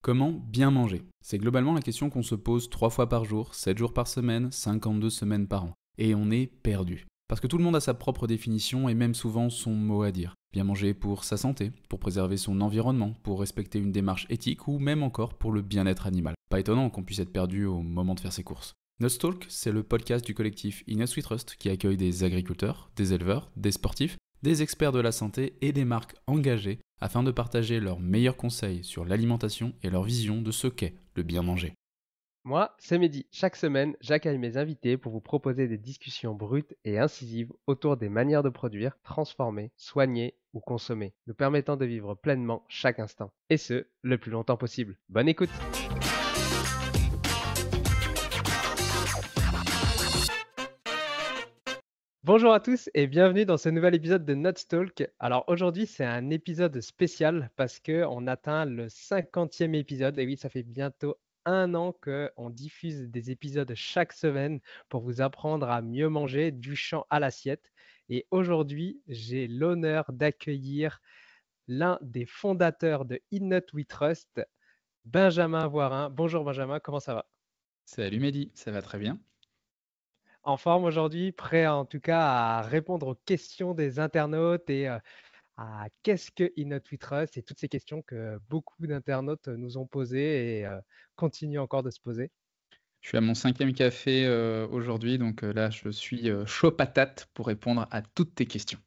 Comment bien manger? C'est globalement la question qu'on se pose 3 fois par jour, 7 jours par semaine, 52 semaines par an. Et on est perdu. Parce que tout le monde a sa propre définition et même souvent son mot à dire. Bien manger pour sa santé, pour préserver son environnement, pour respecter une démarche éthique ou même encore pour le bien-être animal. Pas étonnant qu'on puisse être perdu au moment de faire ses courses. Nutstalk, c'est le podcast du collectif Inus We Trust qui accueille des agriculteurs, des éleveurs, des sportifs, des experts de la santé et des marques engagées afin de partager leurs meilleurs conseils sur l'alimentation et leur vision de ce qu'est le bien manger. Moi, c'est Mehdi. Chaque semaine, j'accueille mes invités pour vous proposer des discussions brutes et incisives autour des manières de produire, transformer, soigner ou consommer, nous permettant de vivre pleinement chaque instant. Et ce, le plus longtemps possible. Bonne écoute! Bonjour à tous et bienvenue dans ce nouvel épisode de Nutstalk. Alors aujourd'hui, c'est un épisode spécial parce qu'on atteint le 50e épisode. Et oui, ça fait bientôt un an qu'on diffuse des épisodes chaque semaine pour vous apprendre à mieux manger du champ à l'assiette. Et aujourd'hui, j'ai l'honneur d'accueillir l'un des fondateurs de In Nut We Trust, Benjamin Voirin. Bonjour Benjamin, comment ça va? Salut Mehdi, ça va très bien. En forme aujourd'hui, prêt en tout cas à répondre aux questions des internautes et à qu'est-ce que In Nut We Trust et toutes ces questions que beaucoup d'internautes nous ont posées et continuent encore de se poser. Je suis à mon 5e café aujourd'hui, donc là je suis chaud patate pour répondre à toutes tes questions.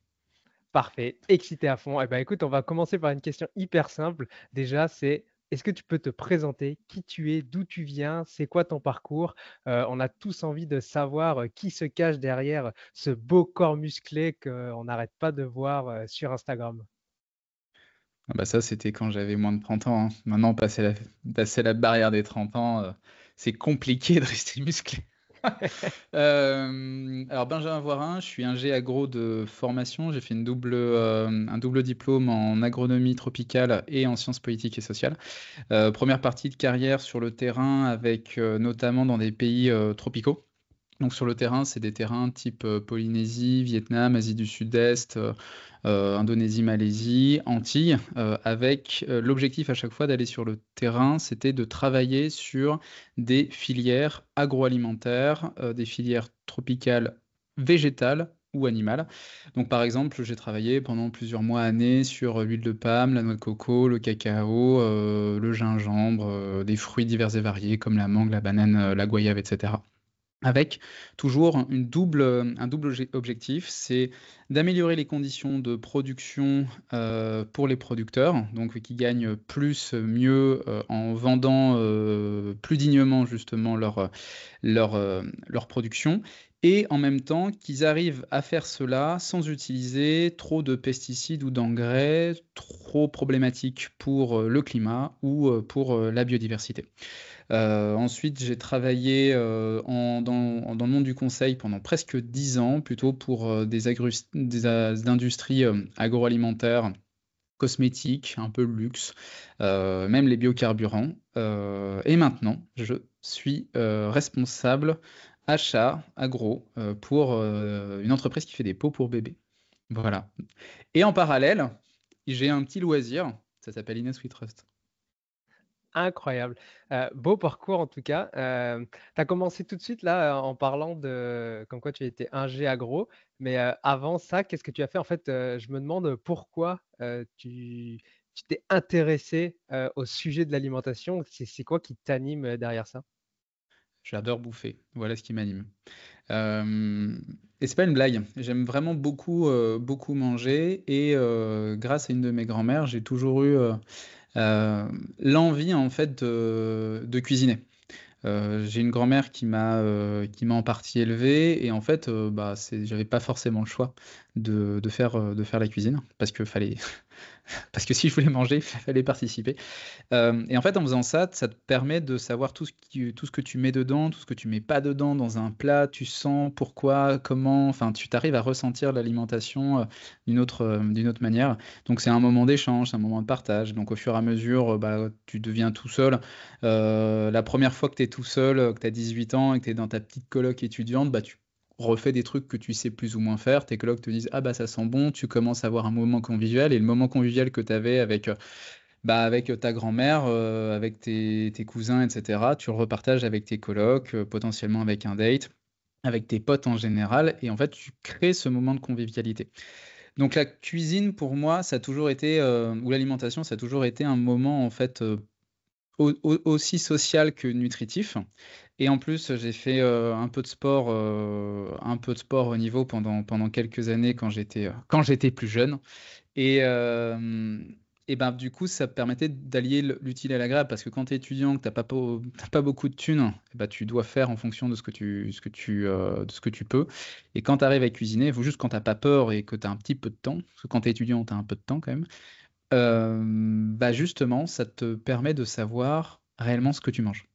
Parfait, excité à fond. Eh ben, écoute, on va commencer par une question hyper simple. Déjà, c'est est-ce que tu peux te présenter qui tu es, d'où tu viens, c'est quoi ton parcours? On a tous envie de savoir qui se cache derrière ce beau corps musclé qu'on n'arrête pas de voir sur Instagram. Ah bah ça c'était quand j'avais moins de 30 ans, hein. Maintenant passer la barrière des 30 ans, c'est compliqué de rester musclé. Alors Benjamin Voirin, je suis ingé agro de formation. J'ai fait un double diplôme en agronomie tropicale et en sciences politiques et sociales. Première partie de carrière sur le terrain avec, notamment dans des pays, tropicaux. Donc sur le terrain, c'est des terrains type, Polynésie, Vietnam, Asie du Sud-Est, Indonésie, Malaisie, Antilles, avec, l'objectif à chaque fois d'aller sur le terrain, c'était de travailler sur des filières agroalimentaires, des filières tropicales végétales ou animales. Donc par exemple, j'ai travaillé pendant plusieurs mois, années sur, l'huile de palme, la noix de coco, le cacao, le gingembre, des fruits divers et variés comme la mangue, la banane, la goyave et cetera. Avec toujours un double objectif, c'est d'améliorer les conditions de production, pour les producteurs, donc qui gagnent plus, mieux, en vendant, plus dignement justement leur production et en même temps qu'ils arrivent à faire cela sans utiliser trop de pesticides ou d'engrais trop problématiques pour, le climat ou, pour, la biodiversité. Ensuite, j'ai travaillé, dans le monde du conseil pendant presque 10 ans, plutôt pour, des industries, agroalimentaires, cosmétiques, un peu luxe, même les biocarburants, et maintenant je suis, responsable achat agro, pour, une entreprise qui fait des pots pour bébés. Voilà, et en parallèle, j'ai un petit loisir, ça s'appelle Innes We Trust. Incroyable. Beau parcours en tout cas. Tu as commencé tout de suite là, en parlant de comme quoi tu étais ingé agro, mais avant ça, qu'est-ce que tu as fait? En fait, je me demande pourquoi, tu t'es intéressé, au sujet de l'alimentation? C'est quoi qui t'anime, derrière ça? J'adore bouffer, voilà ce qui m'anime. Hem et c'est pas une blague. J'aime vraiment beaucoup, beaucoup manger et grâce à une de mes grand-mères, j'ai toujours eu, l'envie en fait de cuisiner. J'ai une grand-mère qui m'a en partie élevé et en fait, bah, j'avais pas forcément le choix de faire la cuisine parce que fallait parce que si je voulais manger, il fallait participer. Et en fait, en faisant ça, ça te permet de savoir tout ce que tu mets dedans, tout ce que tu mets pas dedans dans un plat. Tu sens pourquoi, comment, enfin, tu t'arrives à ressentir l'alimentation, d'une autre manière. Donc c'est un moment d'échange, c'est un moment de partage. Donc au fur et à mesure, bah, tu deviens tout seul. La première fois que tu es tout seul, que tu as 18 ans et que tu es dans ta petite coloc étudiante, bah, tu refais des trucs que tu sais plus ou moins faire. Tes colocs te disent: «Ah bah, ça sent bon», tu commences à avoir un moment convivial et le moment convivial que tu avais avec, Bah, avec ta grand-mère, avec tes cousins, etc. Tu le repartages avec tes colocs, potentiellement avec un date, avec tes potes en général, et en fait, tu crées ce moment de convivialité. Donc la cuisine, pour moi, ça a toujours été, ou l'alimentation, ça a toujours été un moment, en fait, aussi social que nutritif. Et en plus, j'ai fait un peu de sport au niveau pendant quelques années quand j'étais plus jeune. Et, euh, et ben, du coup, ça permettait d'allier l'utile et l'agréable parce que quand tu es étudiant, que t'as pas beaucoup de thunes, eh ben, tu dois faire en fonction de de ce que tu peux. Et quand tu arrives à cuisiner, il faut juste quand t'as pas peur et que tu as un petit peu de temps, parce que quand tu es étudiant, tu as un peu de temps quand même, bah justement, ça te permet de savoir réellement ce que tu manges.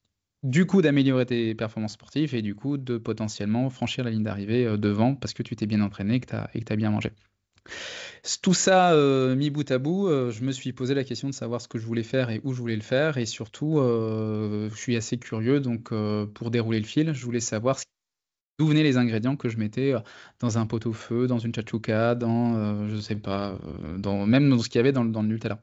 Du coup, d'améliorer tes performances sportives et du coup, de potentiellement franchir la ligne d'arrivée devant parce que tu t'es bien entraîné et que tu as bien mangé. Tout ça mis bout à bout, je me suis posé la question de savoir ce que je voulais faire et où je voulais le faire. Et surtout, je suis assez curieux, donc pour dérouler le fil, je voulais savoir d'où venaient les ingrédients que je mettais dans un pot-au-feu, dans une chachouka, dans, je sais pas, même dans ce qu'il y avait dans le Nutella.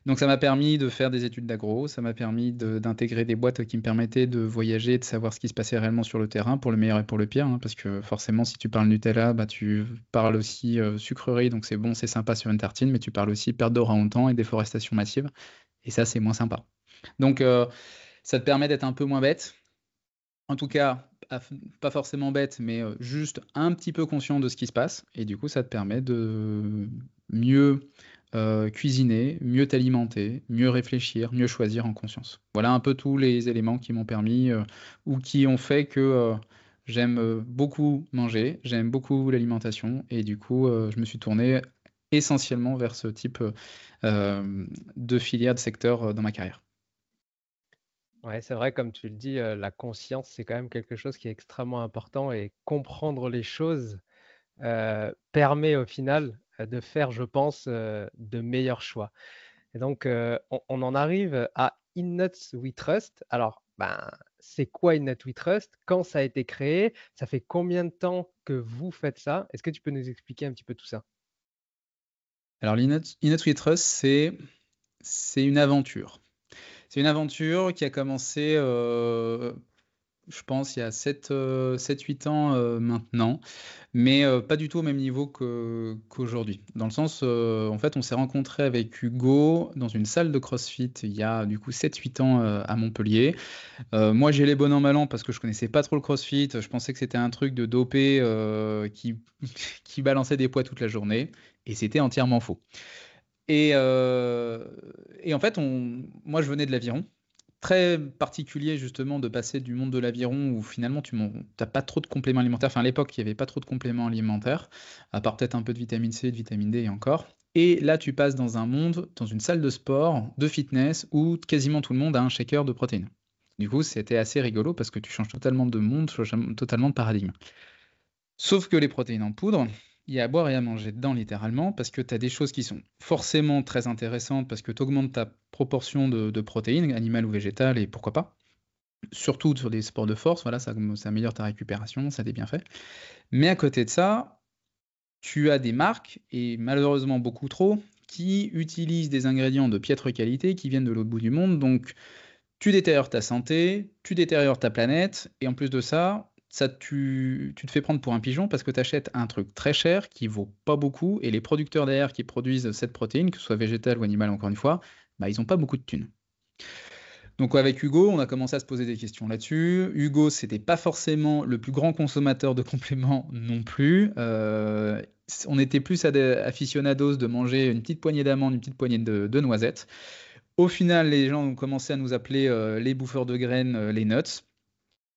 Donc ça m'a permis de faire des études d'agro, ça m'a permis d'intégrer des boîtes qui me permettaient de voyager, de savoir ce qui se passait réellement sur le terrain, pour le meilleur et pour le pire, hein, parce que forcément si tu parles Nutella, bah, tu parles aussi sucrerie, donc c'est bon, c'est sympa sur une tartine, mais tu parles aussi perte d'orang-outang et déforestation massive, et ça c'est moins sympa. Donc ça te permet d'être un peu moins bête, en tout cas, pas forcément bête, mais juste un petit peu conscient de ce qui se passe. Et du coup, ça te permet de mieux cuisiner, mieux t'alimenter, mieux réfléchir, mieux choisir en conscience. Voilà un peu tous les éléments qui m'ont permis ou qui ont fait que j'aime beaucoup manger, j'aime beaucoup l'alimentation. Et du coup, je me suis tourné essentiellement vers ce type de filière, de secteur dans ma carrière. Ouais, c'est vrai, comme tu le dis, la conscience, c'est quand même quelque chose qui est extrêmement important et comprendre les choses permet au final de faire, je pense, de meilleurs choix. Et donc, on en arrive à In Nuts We Trust. Alors, ben, c'est quoi In Nuts We Trust? Quand ça a été créé? Ça fait combien de temps que vous faites ça? Est-ce que tu peux nous expliquer un petit peu tout ça? Alors, l'Inut We Trust, c'est une aventure. C'est une aventure qui a commencé, je pense, il y a 7-8 ans maintenant, mais pas du tout au même niveau qu'aujourd'hui. Dans le sens, en fait, on s'est rencontré avec Hugo dans une salle de CrossFit il y a du coup 7-8 ans à Montpellier. Moi, j'ai les bon an mal an parce que je connaissais pas trop le CrossFit. Je pensais que c'était un truc de dopé qui balançait des poids toute la journée, et c'était entièrement faux. Et, euh, et en fait, moi, je venais de l'aviron. Très particulier, justement, de passer du monde de l'aviron où finalement, tu n'as pas trop de compléments alimentaires. Enfin, à l'époque, il n'y avait pas trop de compléments alimentaires, à part peut-être un peu de vitamine C, de vitamine D et encore. Et là, tu passes dans un monde, dans une salle de sport, de fitness, où quasiment tout le monde a un shaker de protéines. Du coup, c'était assez rigolo parce que tu changes totalement de monde, totalement de paradigme. Sauf que les protéines en poudre, il y a à boire et à manger dedans littéralement, parce que tu as des choses qui sont forcément très intéressantes, parce que tu augmentes ta proportion de protéines, animales ou végétales, et pourquoi pas. Surtout sur des sports de force, voilà, ça améliore ta récupération, ça a des bienfaits. Mais à côté de ça, tu as des marques, et malheureusement beaucoup trop, qui utilisent des ingrédients de piètre qualité qui viennent de l'autre bout du monde, donc tu détériores ta santé, tu détériores ta planète, et en plus de ça, tu te fais prendre pour un pigeon parce que tu achètes un truc très cher qui vaut pas beaucoup, et les producteurs derrière qui produisent cette protéine, que ce soit végétale ou animale encore une fois, bah, ils ont pas beaucoup de thunes. Donc avec Hugo, on a commencé à se poser des questions là-dessus. Hugo, c'était pas forcément le plus grand consommateur de compléments non plus. On était plus aficionados de manger une petite poignée d'amandes, une petite poignée de noisettes. Au final, les gens ont commencé à nous appeler les bouffeurs de graines, les nuts.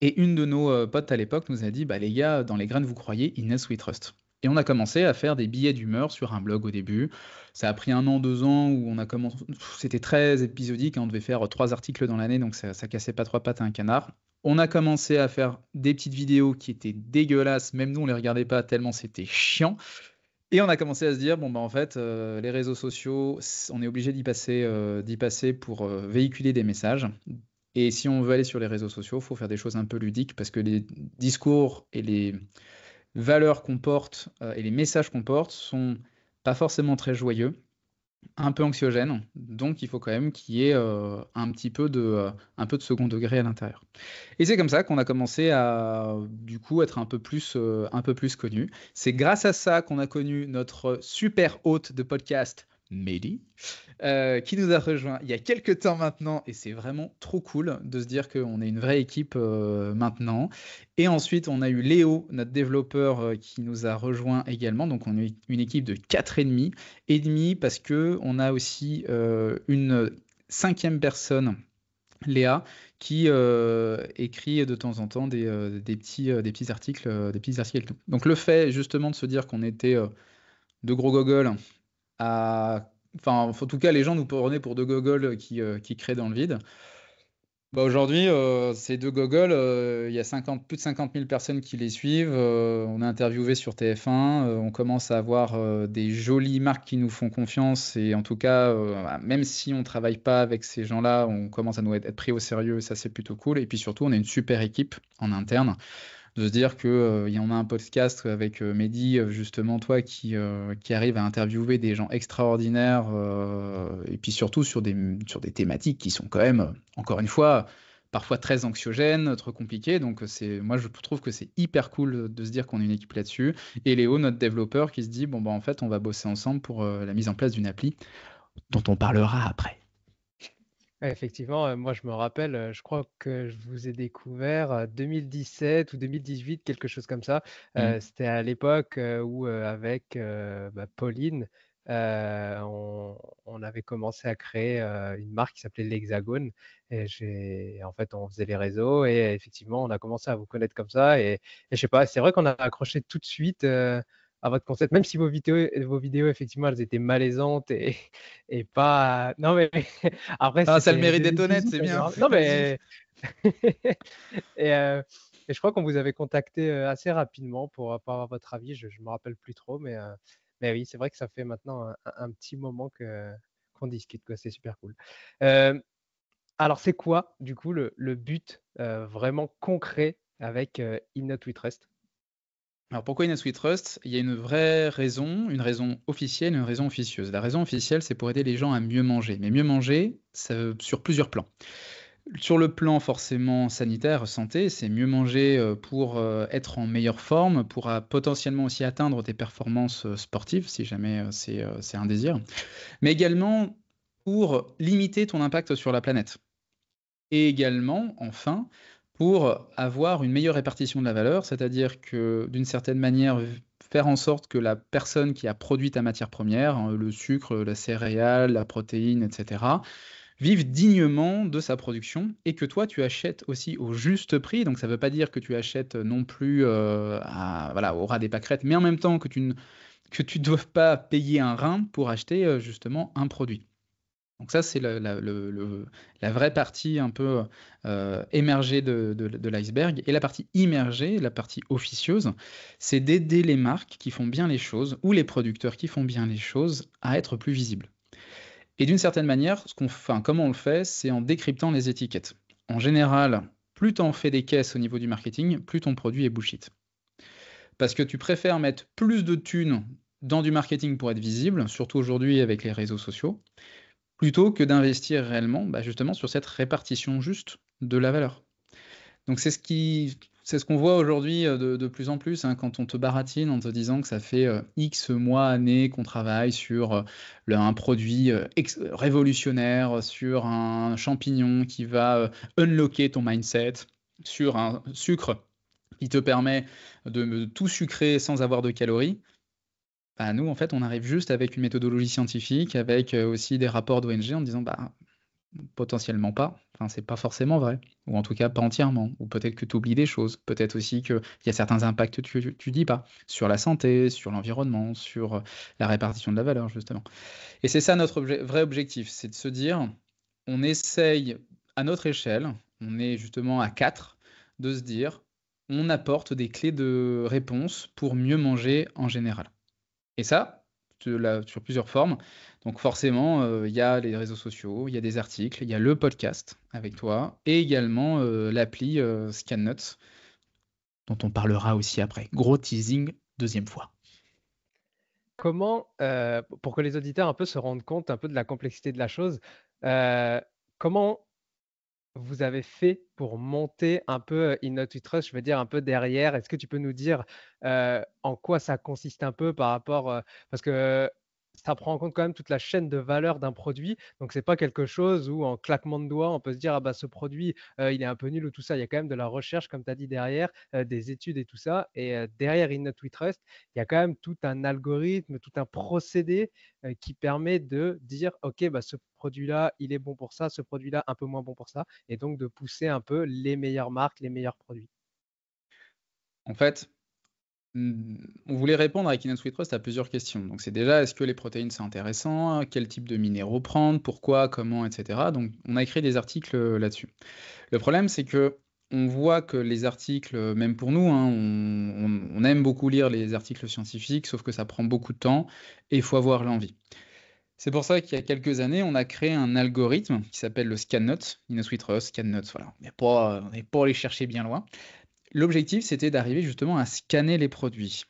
Et une de nos potes à l'époque nous a dit, bah les gars, dans les graines, vous croyez, in us we trust. Et on a commencé à faire des billets d'humeur sur un blog au début. Ça a pris 1 an, 2 ans où on a commencé. C'était très épisodique, hein, on devait faire 3 articles dans l'année, donc ça cassait pas 3 pattes à un canard. On a commencé à faire des petites vidéos qui étaient dégueulasses, même nous on les regardait pas tellement c'était chiant. Et on a commencé à se dire, bon bah en fait, les réseaux sociaux, on est obligé d'y passer pour véhiculer des messages. Et si on veut aller sur les réseaux sociaux, il faut faire des choses un peu ludiques parce que les discours et les valeurs qu'on porte et les messages qu'on porte sont pas forcément très joyeux. un peu anxiogène, donc il faut quand même qu'il y ait un peu de second degré à l'intérieur. Et c'est comme ça qu'on a commencé à, du coup, être un peu plus connu. C'est grâce à ça qu'on a connu notre super hôte de podcast, Mehdi, qui nous a rejoint il y a quelques temps maintenant, et c'est vraiment trop cool de se dire qu'on est une vraie équipe maintenant. Et ensuite, on a eu Léo, notre développeur, qui nous a rejoint également. Donc, on est une équipe de 4 et demi parce que on a aussi une cinquième personne, Léa, qui écrit de temps en temps des petits articles, des petits articles. Donc, le fait justement de se dire qu'on était de gros gogoles à... Enfin, en tout cas, les gens nous prenaient pour deux gogoles qui créent dans le vide. Bah aujourd'hui, ces deux gogoles, il y a plus de 50 000 personnes qui les suivent. On est interviewé sur TF1. On commence à avoir des jolies marques qui nous font confiance. Et en tout cas, même si on ne travaille pas avec ces gens-là, on commence à nous être pris au sérieux. Et ça, c'est plutôt cool. Et puis surtout, on a une super équipe en interne de se dire que y en a un podcast avec Mehdi, justement toi, qui arrive à interviewer des gens extraordinaires, et puis surtout sur des thématiques qui sont quand même, encore une fois, parfois très anxiogènes, trop compliquées. Donc moi je trouve que c'est hyper cool de se dire qu'on est une équipe là-dessus. Et Léo, notre développeur, qui se dit bon bah en fait on va bosser ensemble pour la mise en place d'une appli dont on parlera après. Ouais, effectivement, moi je me rappelle, je crois que je vous ai découvert 2017 ou 2018, quelque chose comme ça. Mm. C'était à l'époque où avec Pauline, on avait commencé à créer une marque qui s'appelait l'Hexagone. En fait, on faisait les réseaux et effectivement, on a commencé à vous connaître comme ça. Et je sais pas, c'est vrai qu'on a accroché tout de suite à votre concept, même si vos vidéos effectivement, elles étaient malaisantes et pas. Non mais après, Ah, ça a le c'était mérite d'être honnête, 2018, c'est je me bien. rappelle. Non, Vas-y. mais et, et je crois qu'on vous avait contacté assez rapidement pour avoir votre avis. Je ne me rappelle plus trop, mais oui, c'est vrai que ça fait maintenant un petit moment qu'on discute, quoi. C'est super cool. Euh, alors, c'est quoi, du coup, le but vraiment concret avec In Not We Trust? Alors pourquoi une Sweet Trust? Il y a une raison officielle et une raison officieuse. La raison officielle, c'est pour aider les gens à mieux manger. Mais mieux manger, sur plusieurs plans. Sur le plan forcément sanitaire, santé, c'est mieux manger pour être en meilleure forme, pour potentiellement aussi atteindre tes performances sportives, si jamais c'est un désir. Mais également pour limiter ton impact sur la planète. Et également, enfin, pour avoir une meilleure répartition de la valeur, c'est-à-dire que d'une certaine manière, faire en sorte que la personne qui a produit ta matière première, hein, le sucre, la céréale, la protéine, etc., vive dignement de sa production et que toi, tu achètes aussi au juste prix. Donc ça ne veut pas dire que tu achètes non plus voilà, au ras des pâquerettes, mais en même temps que tu ne dois pas payer un rein pour acheter justement un produit. Donc ça, c'est la vraie partie un peu émergée de l'iceberg. Et la partie immergée, la partie officieuse, c'est d'aider les marques qui font bien les choses ou les producteurs qui font bien les choses à être plus visibles. Et d'une certaine manière, comment on le fait, c'est en décryptant les étiquettes. En général, plus tu en fais des caisses au niveau du marketing, plus ton produit est bullshit. Parce que tu préfères mettre plus de thunes dans du marketing pour être visible, surtout aujourd'hui avec les réseaux sociaux, plutôt que d'investir réellement, bah, justement, sur cette répartition juste de la valeur. Donc c'est ce qu'on voit aujourd'hui de plus en plus, hein, quand on te baratine en te disant que ça fait X mois, années qu'on travaille sur un produit révolutionnaire, sur un champignon qui va unlocker ton mindset, sur un sucre qui te permet de tout sucrer sans avoir de calories. Bah, nous, en fait, on arrive juste avec une méthodologie scientifique, avec aussi des rapports d'ONG en disant bah, potentiellement pas, enfin, c'est pas forcément vrai, ou en tout cas pas entièrement, ou peut-être que tu oublies des choses, peut-être aussi qu'il y a certains impacts que tu dis pas, sur la santé, sur l'environnement, sur la répartition de la valeur, justement. Et c'est ça notre vrai objectif, c'est de se dire, on essaye à notre échelle, on est justement à 4, de se dire, on apporte des clés de réponse pour mieux manger en général. Et ça, sur plusieurs formes. Donc forcément, il y a les réseaux sociaux, il y a des articles, il y a le podcast avec toi, et également l'appli ScanNotes, dont on parlera aussi après. Gros teasing, deuxième fois. comment, pour que les auditeurs un peu se rendent compte un peu de la complexité de la chose, heu, comment vous avez fait pour monter un peu, In Not We Trust? Je veux dire un peu derrière. Est-ce que tu peux nous dire, en quoi ça consiste un peu par rapport, parce que ça prend en compte quand même toute la chaîne de valeur d'un produit, donc c'est pas quelque chose où en claquement de doigts, on peut se dire: «Ah bah, ce produit, il est un peu nul» ou tout ça. Il y a quand même de la recherche, comme tu as dit derrière, des études et tout ça et derrière In Not We Trust, il y a quand même tout un algorithme, tout un procédé qui permet de dire: «OK, bah, ce produit-là, il est bon pour ça, ce produit-là, un peu moins bon pour ça» et donc de pousser un peu les meilleures marques, les meilleurs produits. En fait, on voulait répondre avec Inner Sweet Trust à plusieurs questions. Donc c'est déjà, est-ce que les protéines c'est intéressant? Quel type de minéraux prendre? Pourquoi? Comment? Et cetera. Donc on a écrit des articles, là-dessus. Le problème, c'est que on voit que les articles, même pour nous, hein, on aime beaucoup lire les articles scientifiques, sauf que ça prend beaucoup de temps et il faut avoir l'envie. C'est pour ça qu'il y a quelques années, on a créé un algorithme qui s'appelle le ScanNote, InnoSweetRust, ScanNote, voilà. On n'est pas allé chercher bien loin. L'objectif, c'était d'arriver justement à scanner les produits.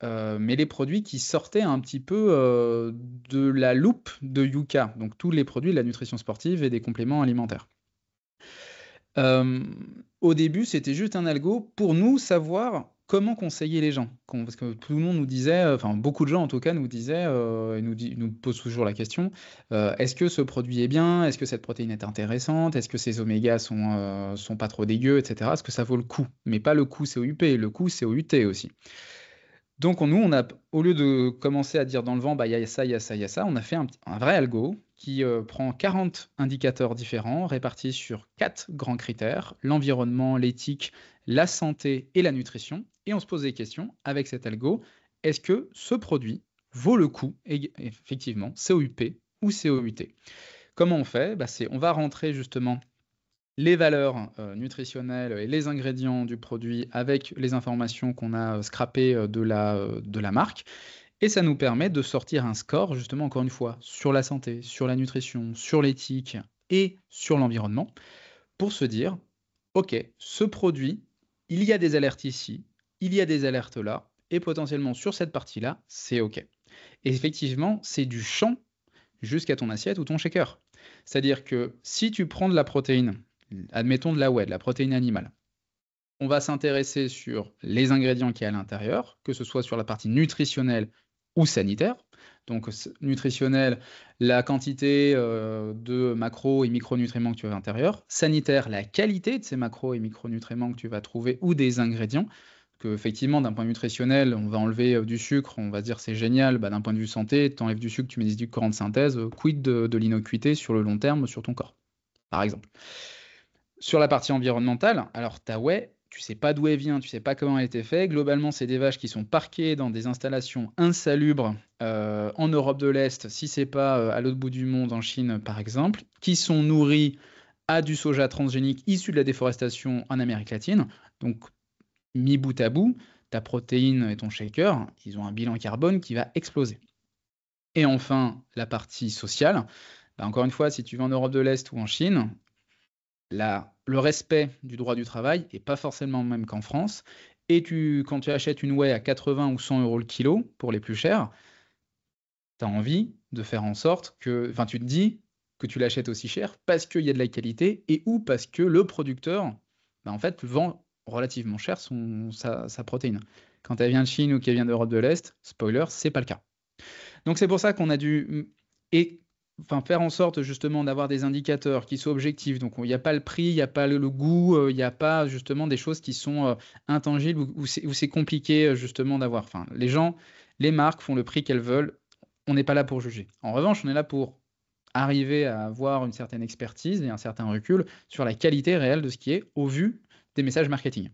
Mais les produits qui sortaient un petit peu, de la loupe de Yuka, donc tous les produits de la nutrition sportive et des compléments alimentaires. Au début, c'était juste un algo pour nous savoir comment conseiller les gens. Parce que tout le monde nous disait, enfin beaucoup de gens en tout cas nous disaient, ils nous posent toujours la question, est-ce que ce produit est bien? Est-ce que cette protéine est intéressante? Est-ce que ces omégas sont pas trop dégueux, et cetera? Est-ce que ça vaut le coup? Mais pas le coût COUP, le coût COUT aussi. Donc nous, au lieu de commencer à dire dans le vent, bah, il y a ça, il y a ça, il y a ça, on a fait un vrai algo qui prend 40 indicateurs différents répartis sur 4 grands critères, l'environnement, l'éthique, la santé et la nutrition. Et on se pose des questions avec cet algo. Est-ce que ce produit vaut le coup, effectivement, COUP ou COUT? Comment on fait? Bah, on va rentrer justement les valeurs, nutritionnelles et les ingrédients du produit avec les informations qu'on a, scrapées, de la marque et ça nous permet de sortir un score justement encore une fois sur la santé, sur la nutrition, sur l'éthique et sur l'environnement pour se dire: «OK, ce produit, il y a des alertes ici, il y a des alertes là et potentiellement sur cette partie-là, c'est OK». Et effectivement, c'est du champ jusqu'à ton assiette ou ton shaker. C'est-à-dire que si tu prends de la protéine, admettons de la whey, de la protéine animale, on va s'intéresser sur les ingrédients qu'il y a à l'intérieur, que ce soit sur la partie nutritionnelle ou sanitaire. Donc nutritionnel, la quantité de macros et micronutriments que tu as à l'intérieur. Sanitaire, la qualité de ces macros et micronutriments que tu vas trouver ou des ingrédients. Que effectivement, d'un point de vue nutritionnel, on va enlever du sucre, on va se dire c'est génial. Bah, d'un point de vue santé, tu enlèves du sucre, tu mets des édulcorants de synthèse, quid de l'innocuité sur le long terme sur ton corps, par exemple. Sur la partie environnementale, alors ta whey, tu sais pas d'où elle vient, tu sais pas comment elle a été faite. Globalement, c'est des vaches qui sont parquées dans des installations insalubres en Europe de l'Est, si c'est pas à l'autre bout du monde, en Chine par exemple, qui sont nourries à du soja transgénique issu de la déforestation en Amérique latine. Donc, mis bout à bout, ta protéine et ton shaker, ils ont un bilan carbone qui va exploser. Et enfin, la partie sociale. Bah, encore une fois, si tu vas en Europe de l'Est ou en Chine, le respect du droit du travail n'est pas forcément le même qu'en France. Et quand tu achètes une whey à 80 ou 100 euros le kilo, pour les plus chers, tu as envie de faire en sorte que, enfin, tu te dis que tu l'achètes aussi cher parce qu'il y a de la qualité et ou parce que le producteur, bah, en fait, vend relativement cher sa protéine. Quand elle vient de Chine ou qu'elle vient d'Europe de l'Est, spoiler, c'est pas le cas. Donc c'est pour ça qu'on a dû faire en sorte justement d'avoir des indicateurs qui soient objectifs. Donc il n'y a pas le prix, il n'y a pas le goût, il n'y a pas justement des choses qui sont intangibles ou c'est compliqué justement d'avoir. Enfin, les gens, les marques font le prix qu'elles veulent. On n'est pas là pour juger. En revanche, on est là pour arriver à avoir une certaine expertise et un certain recul sur la qualité réelle de ce qui est au vu des messages marketing.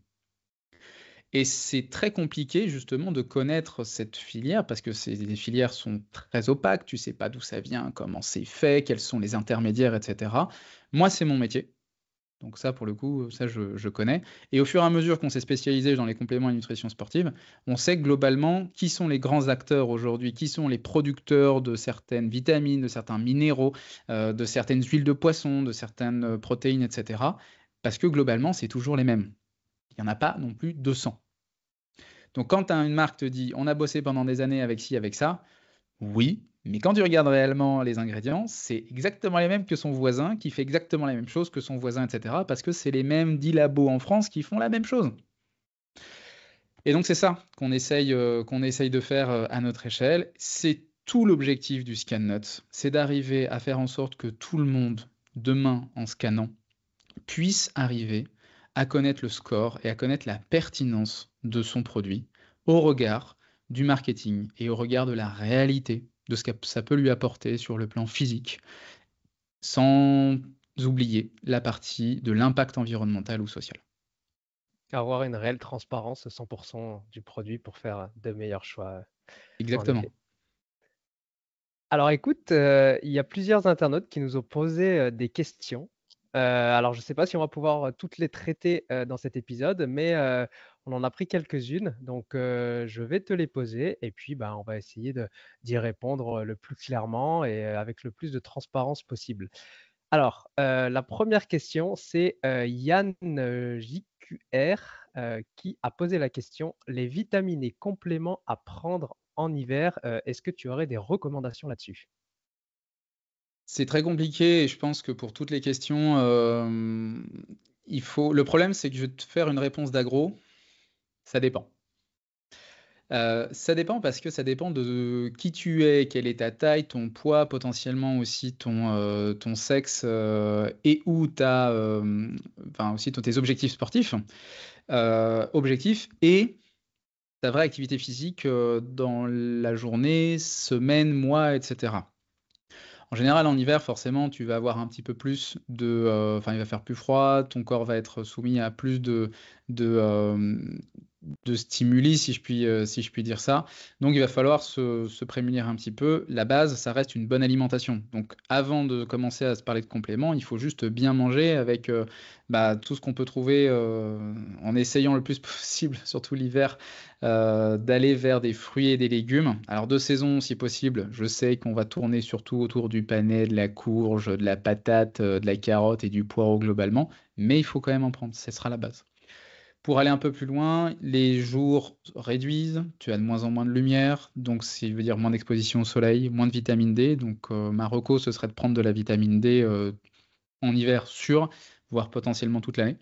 Et c'est très compliqué justement de connaître cette filière parce que les filières sont très opaques, tu sais pas d'où ça vient, comment c'est fait, quels sont les intermédiaires, etc. Moi, c'est mon métier. Donc ça, pour le coup, ça, je connais. Et au fur et à mesure qu'on s'est spécialisé dans les compléments et nutrition sportive, on sait globalement qui sont les grands acteurs aujourd'hui, qui sont les producteurs de certaines vitamines, de certains minéraux, de certaines huiles de poisson, de certaines protéines, etc. Parce que globalement, c'est toujours les mêmes. Il n'y en a pas non plus 200. Donc quand une marque te dit: «On a bossé pendant des années avec ci, avec ça», Oui, mais quand tu regardes réellement les ingrédients, c'est exactement les mêmes que son voisin, qui fait exactement la même chose que son voisin, et cetera, parce que c'est les mêmes 10 labos en France qui font la même chose. Et donc c'est ça qu'on essaye de faire, à notre échelle. C'est tout l'objectif du ScanNote, c'est d'arriver à faire en sorte que tout le monde, demain, en scannant, puisse arriver à connaître le score et à connaître la pertinence de son produit au regard du marketing et au regard de la réalité de ce que ça peut lui apporter sur le plan physique, sans oublier la partie de l'impact environnemental ou social. Avoir une réelle transparence 100% du produit pour faire de meilleurs choix, en Exactement. effet. Alors écoute, il y a plusieurs internautes qui nous ont posé des questions. Alors je ne sais pas si on va pouvoir toutes les traiter dans cet épisode, mais on en a pris quelques-unes. Donc je vais te les poser et puis bah, on va essayer d'y répondre le plus clairement et avec le plus de transparence possible. Alors, la première question, c'est Yann JQR qui a posé la question, les vitamines et compléments à prendre en hiver, est-ce que tu aurais des recommandations là-dessus? C'est très compliqué et je pense que pour toutes les questions, le problème, c'est que je vais te faire une réponse d'agro, ça dépend. Ça dépend parce que ça dépend de qui tu es, quelle est ta taille, ton poids, potentiellement aussi ton sexe, et ou enfin aussi tes objectifs sportifs, objectifs et ta vraie activité physique, dans la journée, semaine, mois et cetera. En général, en hiver, forcément, tu vas avoir un petit peu plus enfin, il va faire plus froid, ton corps va être soumis à plus de, hem, de stimuli, si je puis dire ça. Donc il va falloir se prémunir un petit peu. La base, ça reste une bonne alimentation. Donc avant de commencer à se parler de compléments, il faut juste bien manger avec, tout ce qu'on peut trouver, en essayant le plus possible, surtout l'hiver, d'aller vers des fruits et des légumes. Alors de saison si possible, je sais qu'on va tourner surtout autour du panais, de la courge, de la patate, de la carotte et du poireau globalement, mais il faut quand même en prendre, ce sera la base. Pour aller un peu plus loin, les jours réduisent, tu as de moins en moins de lumière, donc ce qui veut dire moins d'exposition au soleil, moins de vitamine D, donc ma reco, ce serait de prendre de la vitamine D, en hiver sûr, voire potentiellement toute l'année.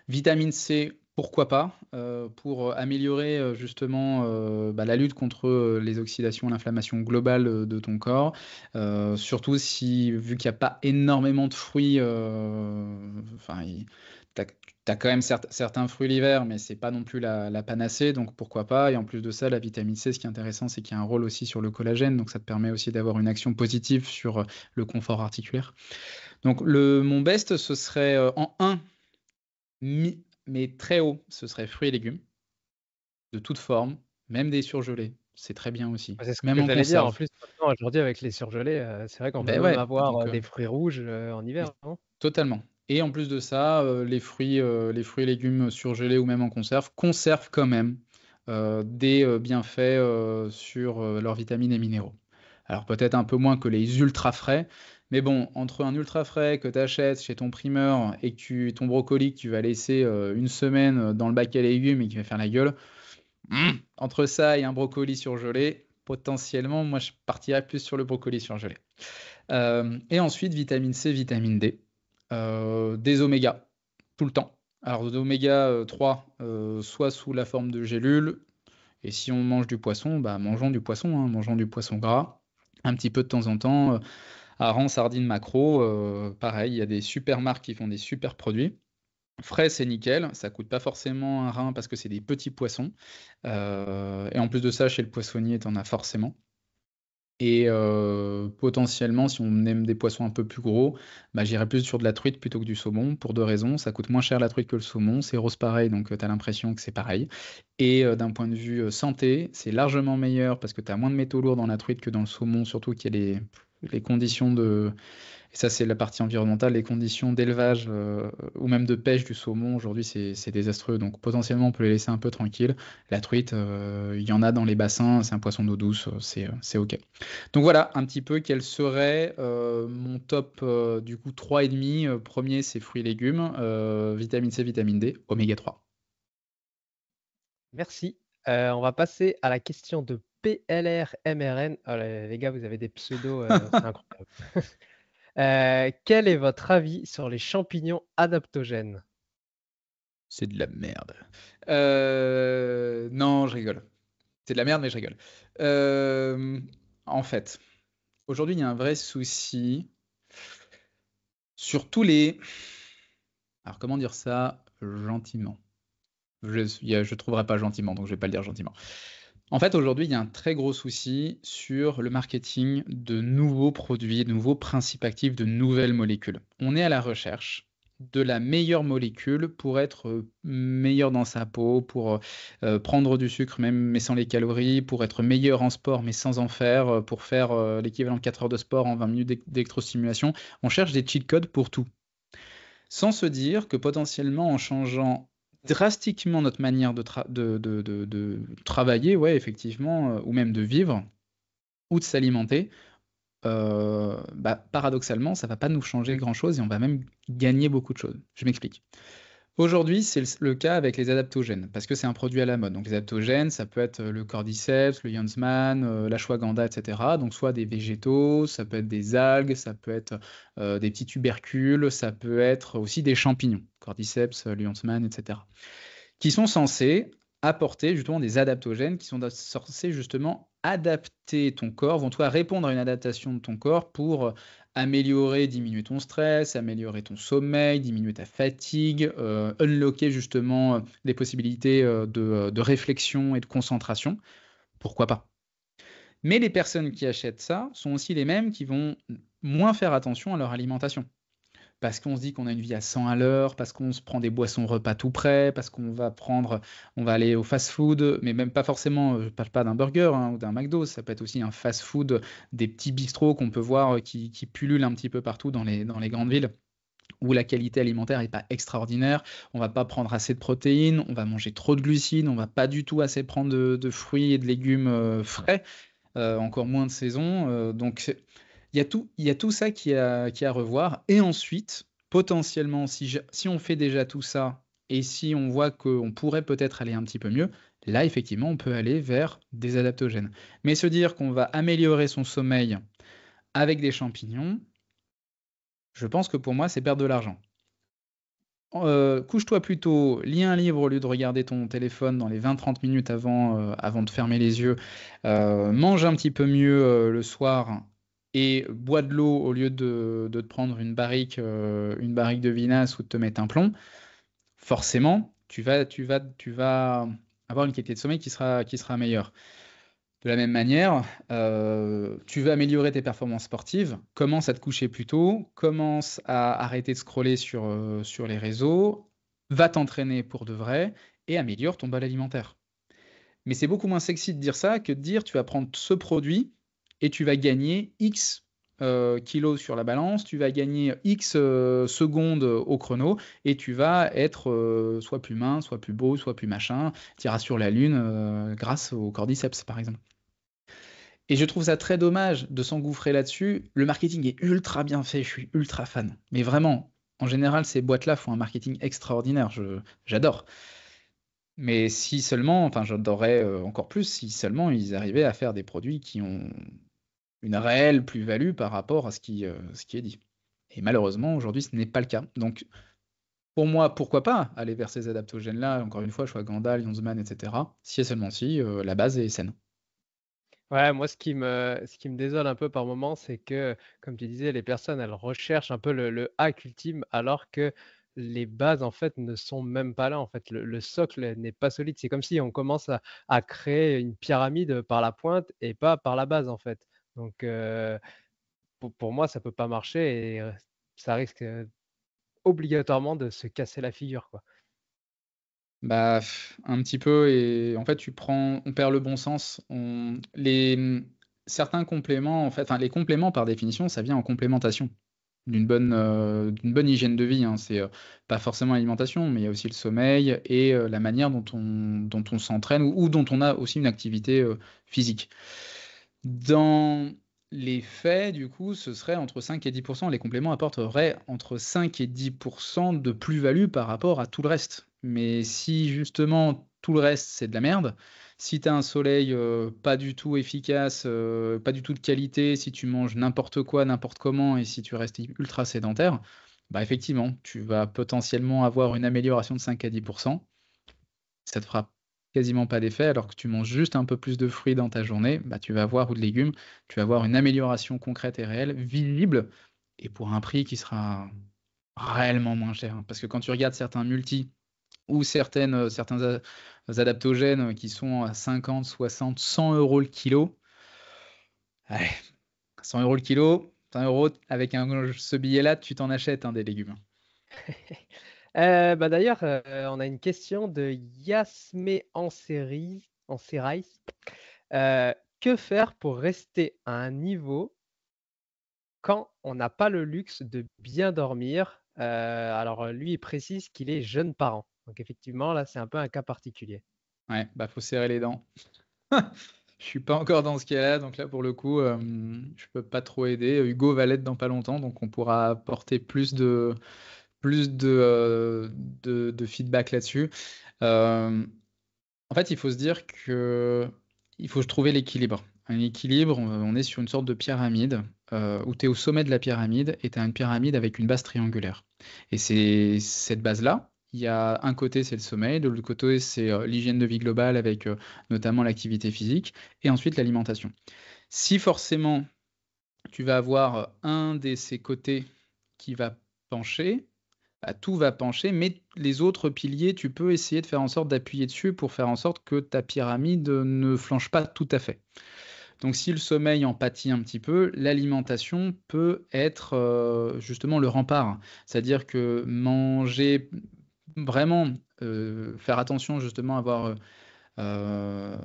Vitamine C, pourquoi pas, pour améliorer, justement, la lutte contre, les oxydations, l'inflammation globale, de ton corps. Surtout si vu qu'il y a pas énormément de fruits, enfin tu as quand même certains fruits l'hiver, mais c'est pas non plus la panacée, donc pourquoi pas? Et en plus de ça, la vitamine C, ce qui est intéressant, c'est qu'il y a un rôle aussi sur le collagène, donc ça te permet aussi d'avoir une action positive sur, le confort articulaire. Donc mon best, ce serait, en un mais très haut, ce serait fruits et légumes, de toute forme, même des surgelés, c'est très bien aussi, Bah, c'est ce même que en j'allais dire. En conserve. plus, maintenant, aujourd'hui, avec les surgelés, c'est vrai qu'on peut Ben même ouais, avoir donc des fruits rouges en et hiver, non? totalement et en plus de ça, les fruits et légumes surgelés ou même en conserve, conservent quand même, des, bienfaits, sur, leurs vitamines et minéraux. Alors peut-être un peu moins que les ultra frais, mais bon, entre un ultra frais que tu achètes chez ton primeur et ton brocoli que tu vas laisser, 1 semaine, dans le bac à légumes et qui va faire la gueule, entre ça et un brocoli surgelé, potentiellement, moi je partirais plus sur le brocoli surgelé. Et ensuite vitamine C, vitamine D, des omégas, tout le temps. Alors des oméga, 3, soit sous la forme de gélules et si on mange du poisson, bah, mangeons du poisson, hein, mangeons du poisson gras, un petit peu de temps en temps, hareng, sardines, maquereaux, pareil, il y a des super marques qui font des super produits. Frais, c'est nickel, ça coûte pas forcément un rein parce que c'est des petits poissons, et en plus de ça, chez le poissonnier, tu en as forcément. Et potentiellement, si on aime des poissons un peu plus gros, bah, j'irais plus sur de la truite plutôt que du saumon pour 2 raisons. Ça coûte moins cher la truite que le saumon, c'est rose pareil, donc tu as l'impression que c'est pareil. Et d'un point de vue, santé, c'est largement meilleur parce que tu as moins de métaux lourds dans la truite que dans le saumon, surtout qu'il y a les conditions de et ça, c'est la partie environnementale, les conditions d'élevage, ou même de pêche du saumon aujourd'hui, c'est désastreux, donc potentiellement, on peut les laisser un peu tranquilles. La truite, il y en a dans les bassins, c'est un poisson d'eau douce, c'est OK. Donc voilà, un petit peu quel serait, mon top, du coup 3,5, 1er c'est fruits et légumes, vitamine C, vitamine D, oméga 3. Merci. On va passer à la question de PLRMRN. Oh, les gars, vous avez des pseudos, c'est incroyable. Quel est votre avis sur les champignons adaptogènes? C'est de la merde. Non, je rigole. C'est de la merde, mais je rigole. En fait, aujourd'hui, il y a un vrai souci sur tous les... Alors, comment dire ça gentiment? Je trouverai pas gentiment, donc je vais pas le dire gentiment. En fait, aujourd'hui, il y a un très gros souci sur le marketing de nouveaux produits, de nouveaux principes actifs, de nouvelles molécules. On est à la recherche de la meilleure molécule pour être meilleur dans sa peau, pour prendre du sucre même mais sans les calories, pour être meilleur en sport mais sans en faire, pour faire l'équivalent de 4 heures de sport en 20 minutes d'électrostimulation. On cherche des cheat codes pour tout. Sans se dire que potentiellement en changeant drastiquement notre manière de travailler, ouais, effectivement, ou même de vivre, ou de s'alimenter, paradoxalement, ça va pas nous changer grand-chose et on va même gagner beaucoup de choses. Je m'explique. Aujourd'hui, c'est le cas avec les adaptogènes, parce que c'est un produit à la mode. Donc les adaptogènes, ça peut être le cordyceps, le Janssmann, l'ashwagandha, etc. Donc soit des végétaux, ça peut être des algues, ça peut être des petits tubercules, ça peut être aussi des champignons, cordyceps, le Janssmann, etc. Qui sont censés apporter justement des adaptogènes, qui sont censés justement adapter ton corps, vont toi répondre à une adaptation de ton corps pour améliorer, diminuer ton stress, améliorer ton sommeil, diminuer ta fatigue, unlocker justement des possibilités de réflexion et de concentration. Pourquoi pas? Mais les personnes qui achètent ça sont aussi les mêmes qui vont moins faire attention à leur alimentation. Parce qu'on se dit qu'on a une vie à 100 à l'heure, parce qu'on se prend des boissons repas tout près, parce qu'on va aller au fast-food, mais même pas forcément, je parle pas d'un burger hein, ou d'un McDo, ça peut être aussi un fast-food, des petits bistrots qu'on peut voir qui pullulent un petit peu partout dans les grandes villes, où la qualité alimentaire n'est pas extraordinaire, on va pas prendre assez de protéines, on va manger trop de glucides, on va pas du tout assez prendre de fruits et de légumes frais, encore moins de saison, donc il y a tout ça qui est à revoir. Et ensuite, potentiellement, si on fait déjà tout ça et si on voit qu'on pourrait peut-être aller un petit peu mieux, là, effectivement, on peut aller vers des adaptogènes. Mais se dire qu'on va améliorer son sommeil avec des champignons, je pense que pour moi, c'est perdre de l'argent. Couche-toi plus tôt, lis un livre au lieu de regarder ton téléphone dans les 20-30 minutes avant de fermer les yeux. Mange un petit peu mieux le soir et bois de l'eau au lieu de te prendre une barrique de vinasse ou de te mettre un plomb. Forcément, tu vas avoir une qualité de sommeil qui sera meilleure. De la même manière, tu veux améliorer tes performances sportives, commence à te coucher plus tôt, commence à arrêter de scroller sur les réseaux, va t'entraîner pour de vrai et améliore ton bol alimentaire. Mais c'est beaucoup moins sexy de dire ça que de dire tu vas prendre ce produit et tu vas gagner X kilos sur la balance, tu vas gagner X secondes au chrono et tu vas être soit plus mince, soit plus beau, soit plus machin, tu iras sur la lune grâce au cordyceps par exemple. Et je trouve ça très dommage de s'engouffrer là-dessus. Le marketing est ultra bien fait, je suis ultra fan. Mais vraiment, en général, ces boîtes-là font un marketing extraordinaire, j'adore. Mais si seulement, enfin j'adorerais encore plus si seulement ils arrivaient à faire des produits qui ont une réelle plus-value par rapport à ce qui est dit. Et malheureusement, aujourd'hui, ce n'est pas le cas. Donc, pour moi, pourquoi pas aller vers ces adaptogènes-là, encore une fois, choix Gandal, Janssmann, etc. Si et seulement si la base est saine. Ouais, moi, ce qui me désole un peu par moment, c'est que, comme tu disais, les personnes, elles recherchent un peu le hack ultime, alors que les bases, en fait, ne sont même pas là. En fait, le socle n'est pas solide. C'est comme si on commence à créer une pyramide par la pointe et pas par la base, en fait. Donc, pour moi, ça peut pas marcher et ça risque obligatoirement de se casser la figure, quoi. Bah, un petit peu et en fait, on perd le bon sens. Certains compléments, en fait, enfin, les compléments, par définition, ça vient en complémentation d'une bonne hygiène de vie, hein. C'est, pas forcément l'alimentation, mais il y a aussi le sommeil et la manière dont on s'entraîne ou dont on a aussi une activité, physique. Dans les faits, du coup, ce serait entre 5 et 10. Les compléments apporteraient entre 5 et 10 de plus-value par rapport à tout le reste. Mais si justement tout le reste, c'est de la merde. Si tu as un soleil pas du tout efficace, pas du tout de qualité, si tu manges n'importe quoi, n'importe comment, et si tu restes ultra sédentaire, bah effectivement, tu vas potentiellement avoir une amélioration de 5 à 10%. Ça te fera quasiment pas d'effet, alors que tu manges juste un peu plus de fruits dans ta journée, bah tu vas avoir, ou de légumes, tu vas avoir une amélioration concrète et réelle, visible, et pour un prix qui sera réellement moins cher. Parce que quand tu regardes certains multi ou certains adaptogènes qui sont à 50, 60, 100 euros le kilo, ouais, 100 euros le kilo, 100 euros, avec ce billet-là, tu t'en achètes des légumes. Bah d'ailleurs, on a une question de Yasmé Anserais. Euh, que faire pour rester à un niveau quand on n'a pas le luxe de bien dormir? Alors lui, il précise qu'il est jeune parent. Donc effectivement, là, c'est un peu un cas particulier. Ouais, bah faut serrer les dents. Je suis pas encore dans ce cas-là, donc là pour le coup, je peux pas trop aider. Hugo va l'être dans pas longtemps, donc on pourra apporter plus de feedback là-dessus. Euh, En fait, il faut se dire que il faut trouver l'équilibre. Un équilibre, on est sur une sorte de pyramide où tu es au sommet de la pyramide et tu as une pyramide avec une base triangulaire. Et c'est cette base-là, il y a un côté, c'est le sommeil, de l'autre côté, c'est l'hygiène de vie globale avec notamment l'activité physique et ensuite l'alimentation. Si forcément tu vas avoir un de ces côtés qui va pencher, bah, tout va pencher, mais les autres piliers, tu peux essayer de faire en sorte d'appuyer dessus pour faire en sorte que ta pyramide ne flanche pas tout à fait. Donc si le sommeil en pâtit un petit peu, l'alimentation peut être justement le rempart. C'est-à-dire que manger vraiment, faire attention justement à avoir euh,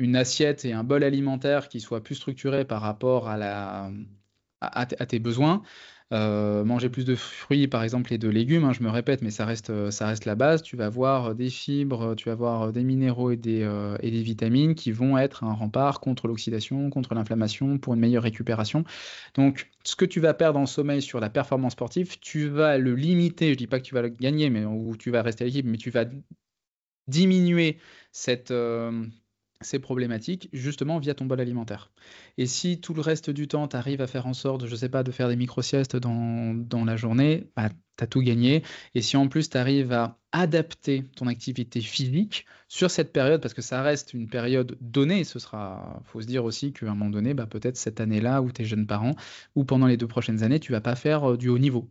une assiette et un bol alimentaire qui soit plus structuré par rapport à tes besoins. Manger plus de fruits, par exemple, et de légumes, je me répète, mais ça reste la base. Tu vas avoir des fibres, tu vas avoir des minéraux et des vitamines qui vont être un rempart contre l'oxydation, contre l'inflammation, pour une meilleure récupération. Donc, ce que tu vas perdre en sommeil sur la performance sportive, tu vas le limiter. Je dis pas que tu vas le gagner, mais ou tu vas rester à l'équipe, mais tu vas diminuer ces problématiques justement via ton bol alimentaire. Et si tout le reste du temps, tu arrives à faire en sorte, je ne sais pas, de faire des micro-siestes dans la journée, bah, tu as tout gagné. Et si en plus tu arrives à adapter ton activité physique sur cette période, parce que ça reste une période donnée, faut se dire aussi qu'à un moment donné, bah, peut-être cette année-là, ou tes jeunes parents, ou pendant les 2 prochaines années, tu vas pas faire du haut niveau.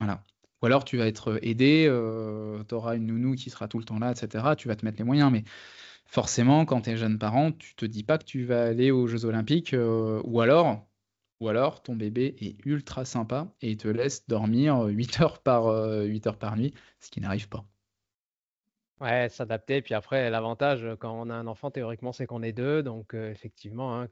Voilà. Ou alors tu vas être aidé, tu auras une nounou qui sera tout le temps là, etc. Tu vas te mettre les moyens, mais forcément, quand tu es jeune parent, tu te dis pas que tu vas aller aux Jeux Olympiques, ou alors ton bébé est ultra sympa et il te laisse dormir 8 heures par, 8 heures par nuit, ce qui n'arrive pas. Ouais, s'adapter. Puis après, l'avantage, quand on a un enfant, théoriquement, c'est qu'on est deux. Donc, effectivement, hein,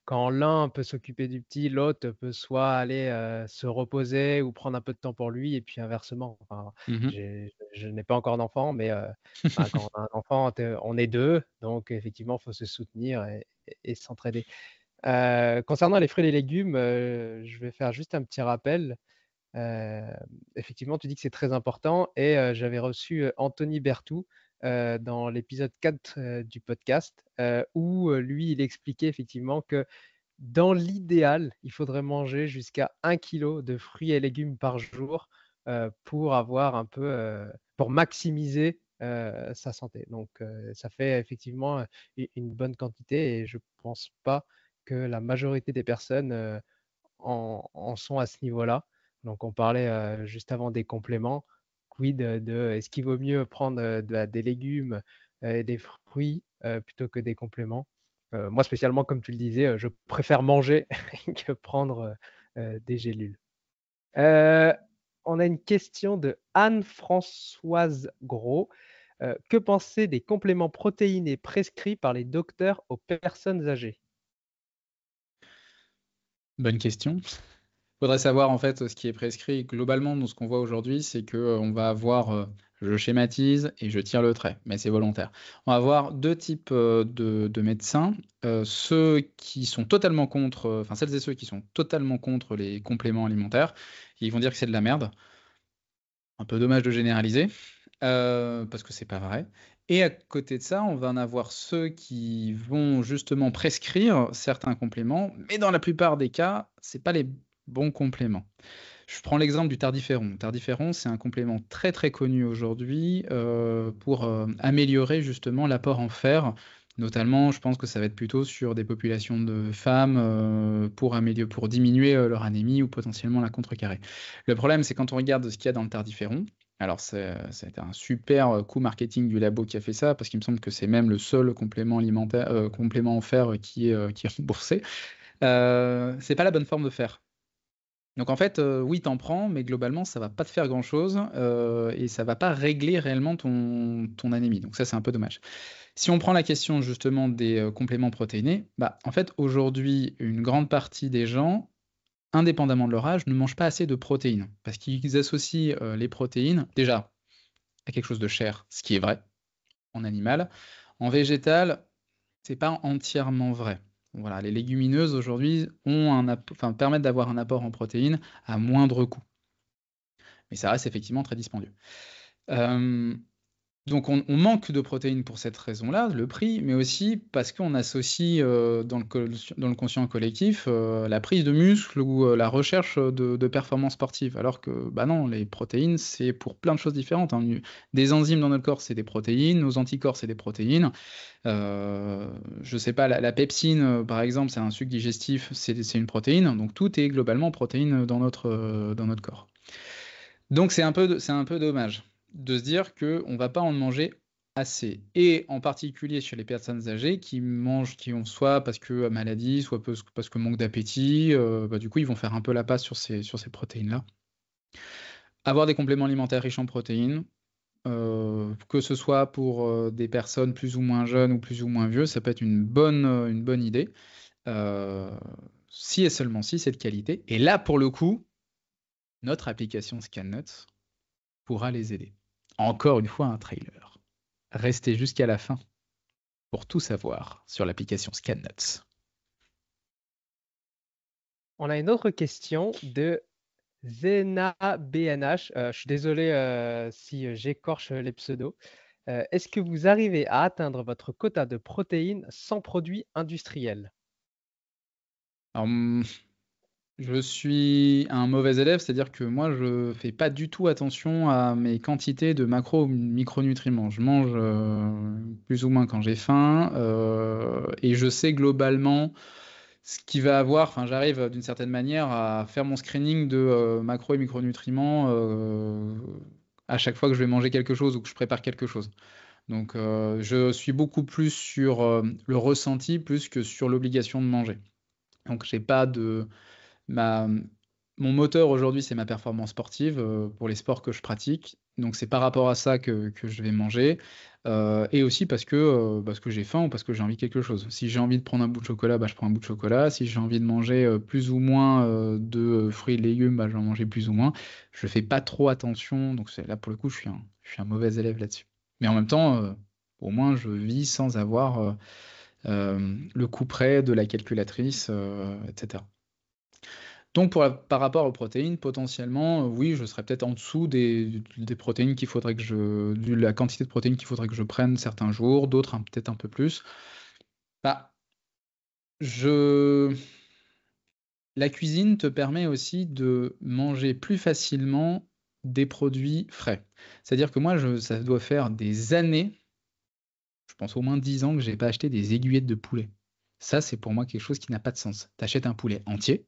quand l'un peut s'occuper du petit, l'autre peut soit aller se reposer ou prendre un peu de temps pour lui, et puis inversement. Enfin, Mhm. je n'ai pas encore d'enfant, mais enfin, quand on a un enfant, on est deux. Donc, effectivement, il faut se soutenir et s'entraider. Concernant les fruits et les légumes, je vais faire juste un petit rappel. Heu, Effectivement, tu dis que c'est très important et j'avais reçu, Anthony Berthoud, dans l'épisode 4 du podcast, où, lui, il expliquait effectivement que dans l'idéal, il faudrait manger jusqu'à 1 kilo de fruits et légumes par jour, pour avoir un peu, pour maximiser, sa santé. Donc ça fait effectivement, une bonne quantité et je pense pas que la majorité des personnes, en sont à ce niveau-là. Donc on parlait juste avant des compléments. Quid de est-ce qu'il vaut mieux prendre des légumes et des fruits plutôt que des compléments? Moi spécialement, comme tu le disais, je préfère manger que prendre des gélules. Euh, on a une question de Anne-Françoise Gros. Que penser des compléments protéinés prescrits par les docteurs aux personnes âgées? Bonne question. Faudrait savoir en fait ce qui est prescrit globalement dans ce qu'on voit aujourd'hui, c'est que on va avoir, je schématise et je tire le trait, mais c'est volontaire. On va avoir deux types de médecins, ceux qui sont totalement contre, enfin celles et ceux qui sont totalement contre les compléments alimentaires, ils vont dire que c'est de la merde. Un peu dommage de généraliser. parce que c'est pas vrai. Et à côté de ça, on va en avoir ceux qui vont justement prescrire certains compléments, mais dans la plupart des cas, c'est pas les bons compléments. Je prends l'exemple du tardiféron. Tardiféron, c'est un complément très très connu aujourd'hui pour améliorer justement l'apport en fer. Notamment, je pense que ça va être plutôt sur des populations de femmes pour diminuer leur anémie ou potentiellement la contrecarrer. Le problème, c'est quand on regarde ce qu'il y a dans le tardiféron. Alors, ça a été un super coup marketing du labo qui a fait ça, parce qu'il me semble que c'est même le seul complément alimentaire, complément en fer qui est remboursé. C'est pas la bonne forme de fer. Donc en fait, oui, t'en prends, mais globalement, ça va pas te faire grand-chose, et ça va pas régler réellement ton anémie. Donc ça, c'est un peu dommage. Si on prend la question justement des compléments protéinés, bah, en fait, aujourd'hui, une grande partie des gens, indépendamment de leur âge, ne mangent pas assez de protéines. Parce qu'ils associent les protéines, déjà, à quelque chose de cher, ce qui est vrai, en animal. En végétal, c'est pas entièrement vrai. Voilà, les légumineuses aujourd'hui permettent d'avoir un apport en protéines à moindre coût. Mais ça reste effectivement très dispendieux. Euh, donc on manque de protéines pour cette raison-là, le prix, mais aussi parce qu'on associe dans le conscient collectif la prise de muscle ou la recherche de performance sportive, alors que bah non, les protéines, c'est pour plein de choses différentes, hein. Des enzymes dans notre corps, c'est des protéines, nos anticorps, c'est des protéines. Je sais pas, la pepsine, par exemple, c'est un sucre digestif, c'est une protéine, donc tout est globalement protéine dans notre corps. Donc c'est un peu dommage de se dire qu'on va pas en manger assez. Et en particulier chez les personnes âgées qui ont soit parce que maladie, soit parce que manque d'appétit, bah, du coup ils vont faire un peu la passe sur ces protéines-là. Avoir des compléments alimentaires riches en protéines, que ce soit pour des personnes plus ou moins jeunes ou plus ou moins vieux, ça peut être une bonne idée. Euh, si et seulement si c'est de qualité. Et là, pour le coup, notre application ScanNuts pourra les aider. Encore une fois, un trailer. Restez jusqu'à la fin pour tout savoir sur l'application ScanNuts. On a une autre question de Zena BNH. Je suis désolé si j'écorche les pseudos. Est-ce que vous arrivez à atteindre votre quota de protéines sans produits industriels? Alors, je suis un mauvais élève, c'est-à-dire que moi, je fais pas du tout attention à mes quantités de macro ou micronutriments. Je mange plus ou moins quand j'ai faim, et je sais globalement ce qui va avoir. Enfin, j'arrive d'une certaine manière à faire mon screening de macro et micronutriments à chaque fois que je vais manger quelque chose ou que je prépare quelque chose. Donc, je suis beaucoup plus sur le ressenti plus que sur l'obligation de manger. Donc, j'ai pas de Ma, mon moteur aujourd'hui, c'est ma performance sportive pour les sports que je pratique. Donc c'est par rapport à ça que je vais manger. Et aussi parce que j'ai faim ou parce que j'ai envie de quelque chose. Si j'ai envie de prendre un bout de chocolat, bah, je prends un bout de chocolat. Si j'ai envie de manger plus ou moins de fruits et légumes, bah, je vais en manger plus ou moins. Je fais pas trop attention. Donc là, pour le coup, je suis un mauvais élève là-dessus. Mais en même temps, au moins, je vis sans avoir le couperet de la calculatrice, etc. Donc par rapport aux protéines, potentiellement, oui, je serais peut-être en dessous des protéines qu'il faudrait de la quantité de protéines qu'il faudrait que je prenne certains jours, d'autres peut-être un peu plus. Bah, je... La cuisine te permet aussi de manger plus facilement des produits frais. C'est-à-dire que moi, ça doit faire des années, je pense au moins 10 ans, que j'ai pas acheté des aiguillettes de poulet. Ça, c'est pour moi quelque chose qui n'a pas de sens. T'achètes un poulet entier.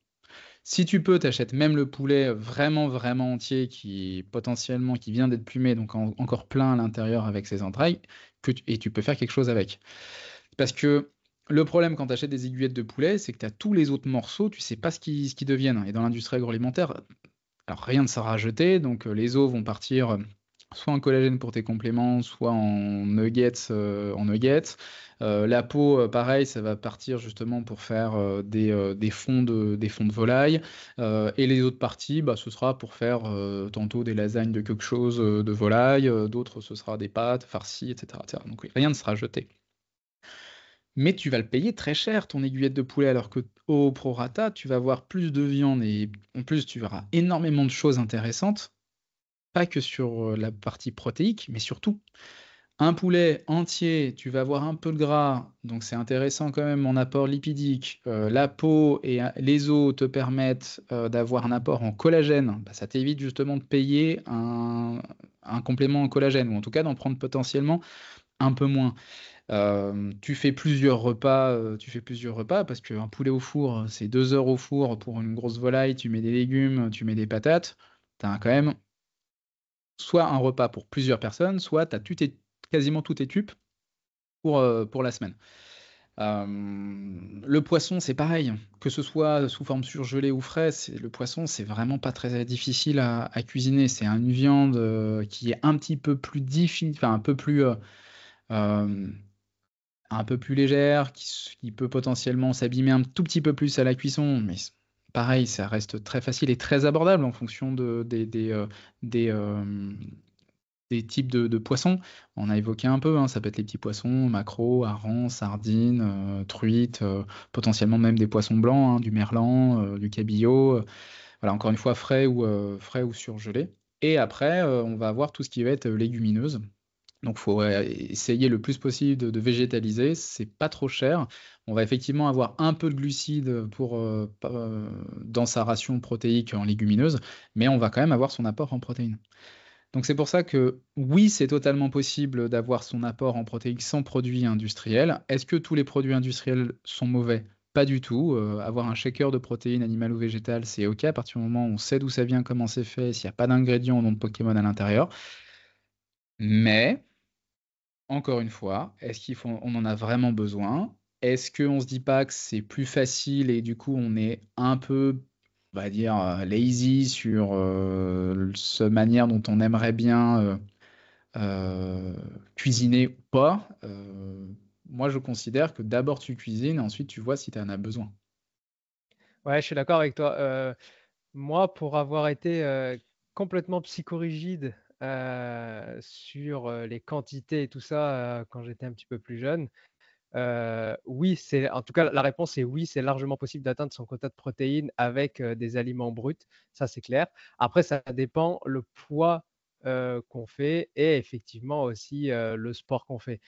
Si tu peux, t'achètes même le poulet vraiment, vraiment entier qui potentiellement qui vient d'être plumé, donc encore plein à l'intérieur avec ses entrailles, et tu peux faire quelque chose avec. Parce que le problème quand tu achètes des aiguillettes de poulet, c'est que tu as tous les autres morceaux, tu sais pas ce qui deviennent. Et dans l'industrie agroalimentaire, alors rien ne sera jeté, donc les os vont partir soit en collagène pour tes compléments, soit en nuggets. La peau, pareil, ça va partir justement pour faire des fonds de volaille. Et les autres parties, bah, ce sera pour faire tantôt des lasagnes de quelque chose de volaille, d'autres ce sera des pâtes farcies, etc., etc. Donc oui, rien ne sera jeté. Mais tu vas le payer très cher, ton aiguillette de poulet, alors que au prorata, tu vas avoir plus de viande et en plus tu verras énormément de choses intéressantes pas que sur la partie protéique, mais surtout un poulet entier, tu vas avoir un peu de gras, donc c'est intéressant quand même en apport lipidique. La peau et les os te permettent d'avoir un apport en collagène. Bah, ça t'évite justement de payer un complément en collagène, ou en tout cas d'en prendre potentiellement un peu moins. Tu fais plusieurs repas parce qu'un poulet au four, c'est 2 heures au four pour une grosse volaille, tu mets des légumes, tu mets des patates, tu as quand même soit un repas pour plusieurs personnes, soit tu as quasiment tous tes tubes pour la semaine. Le poisson, c'est pareil, que ce soit sous forme surgelée ou frais, le poisson, c'est vraiment pas très difficile à cuisiner. C'est une viande qui est un petit peu plus difficile, enfin euh, un peu plus légère, qui peut potentiellement s'abîmer un tout petit peu plus à la cuisson, mais pareil, ça reste très facile et très abordable en fonction des, des types de poissons. On a évoqué un peu, hein, ça peut être les petits poissons, maquereaux, harengs, sardines, truites, potentiellement même des poissons blancs, hein, du merlan, du cabillaud. Voilà, encore une fois, frais ou surgelés. Et après, on va avoir tout ce qui va être légumineuse. Donc, il faut essayer le plus possible de végétaliser. C'est pas trop cher. On va effectivement avoir un peu de glucides dans sa ration protéique en légumineuse, mais on va quand même avoir son apport en protéines. Donc, c'est pour ça que oui, c'est totalement possible d'avoir son apport en protéines sans produits industriels. Est-ce que tous les produits industriels sont mauvais? Pas du tout. Avoir un shaker de protéines animales ou végétales, c'est OK à partir du moment où on sait d'où ça vient, comment c'est fait, s'il n'y a pas d'ingrédients au nom de Pokémon à l'intérieur. Mais encore une fois, on en a vraiment besoin? Est-ce qu'on se dit pas que c'est plus facile et du coup on est un peu, on va dire, lazy sur cette manière dont on aimerait bien cuisiner ou pas? Moi je considère que d'abord tu cuisines, ensuite tu vois si tu en as besoin. Ouais, je suis d'accord avec toi. Moi, pour avoir été complètement psychorigide sur les quantités et tout ça quand j'étais un petit peu plus jeune, oui, en tout cas, la réponse est oui, c'est largement possible d'atteindre son quota de protéines avec des aliments bruts, ça c'est clair. Après, ça dépend le poids qu'on fait et effectivement aussi le sport qu'on fait.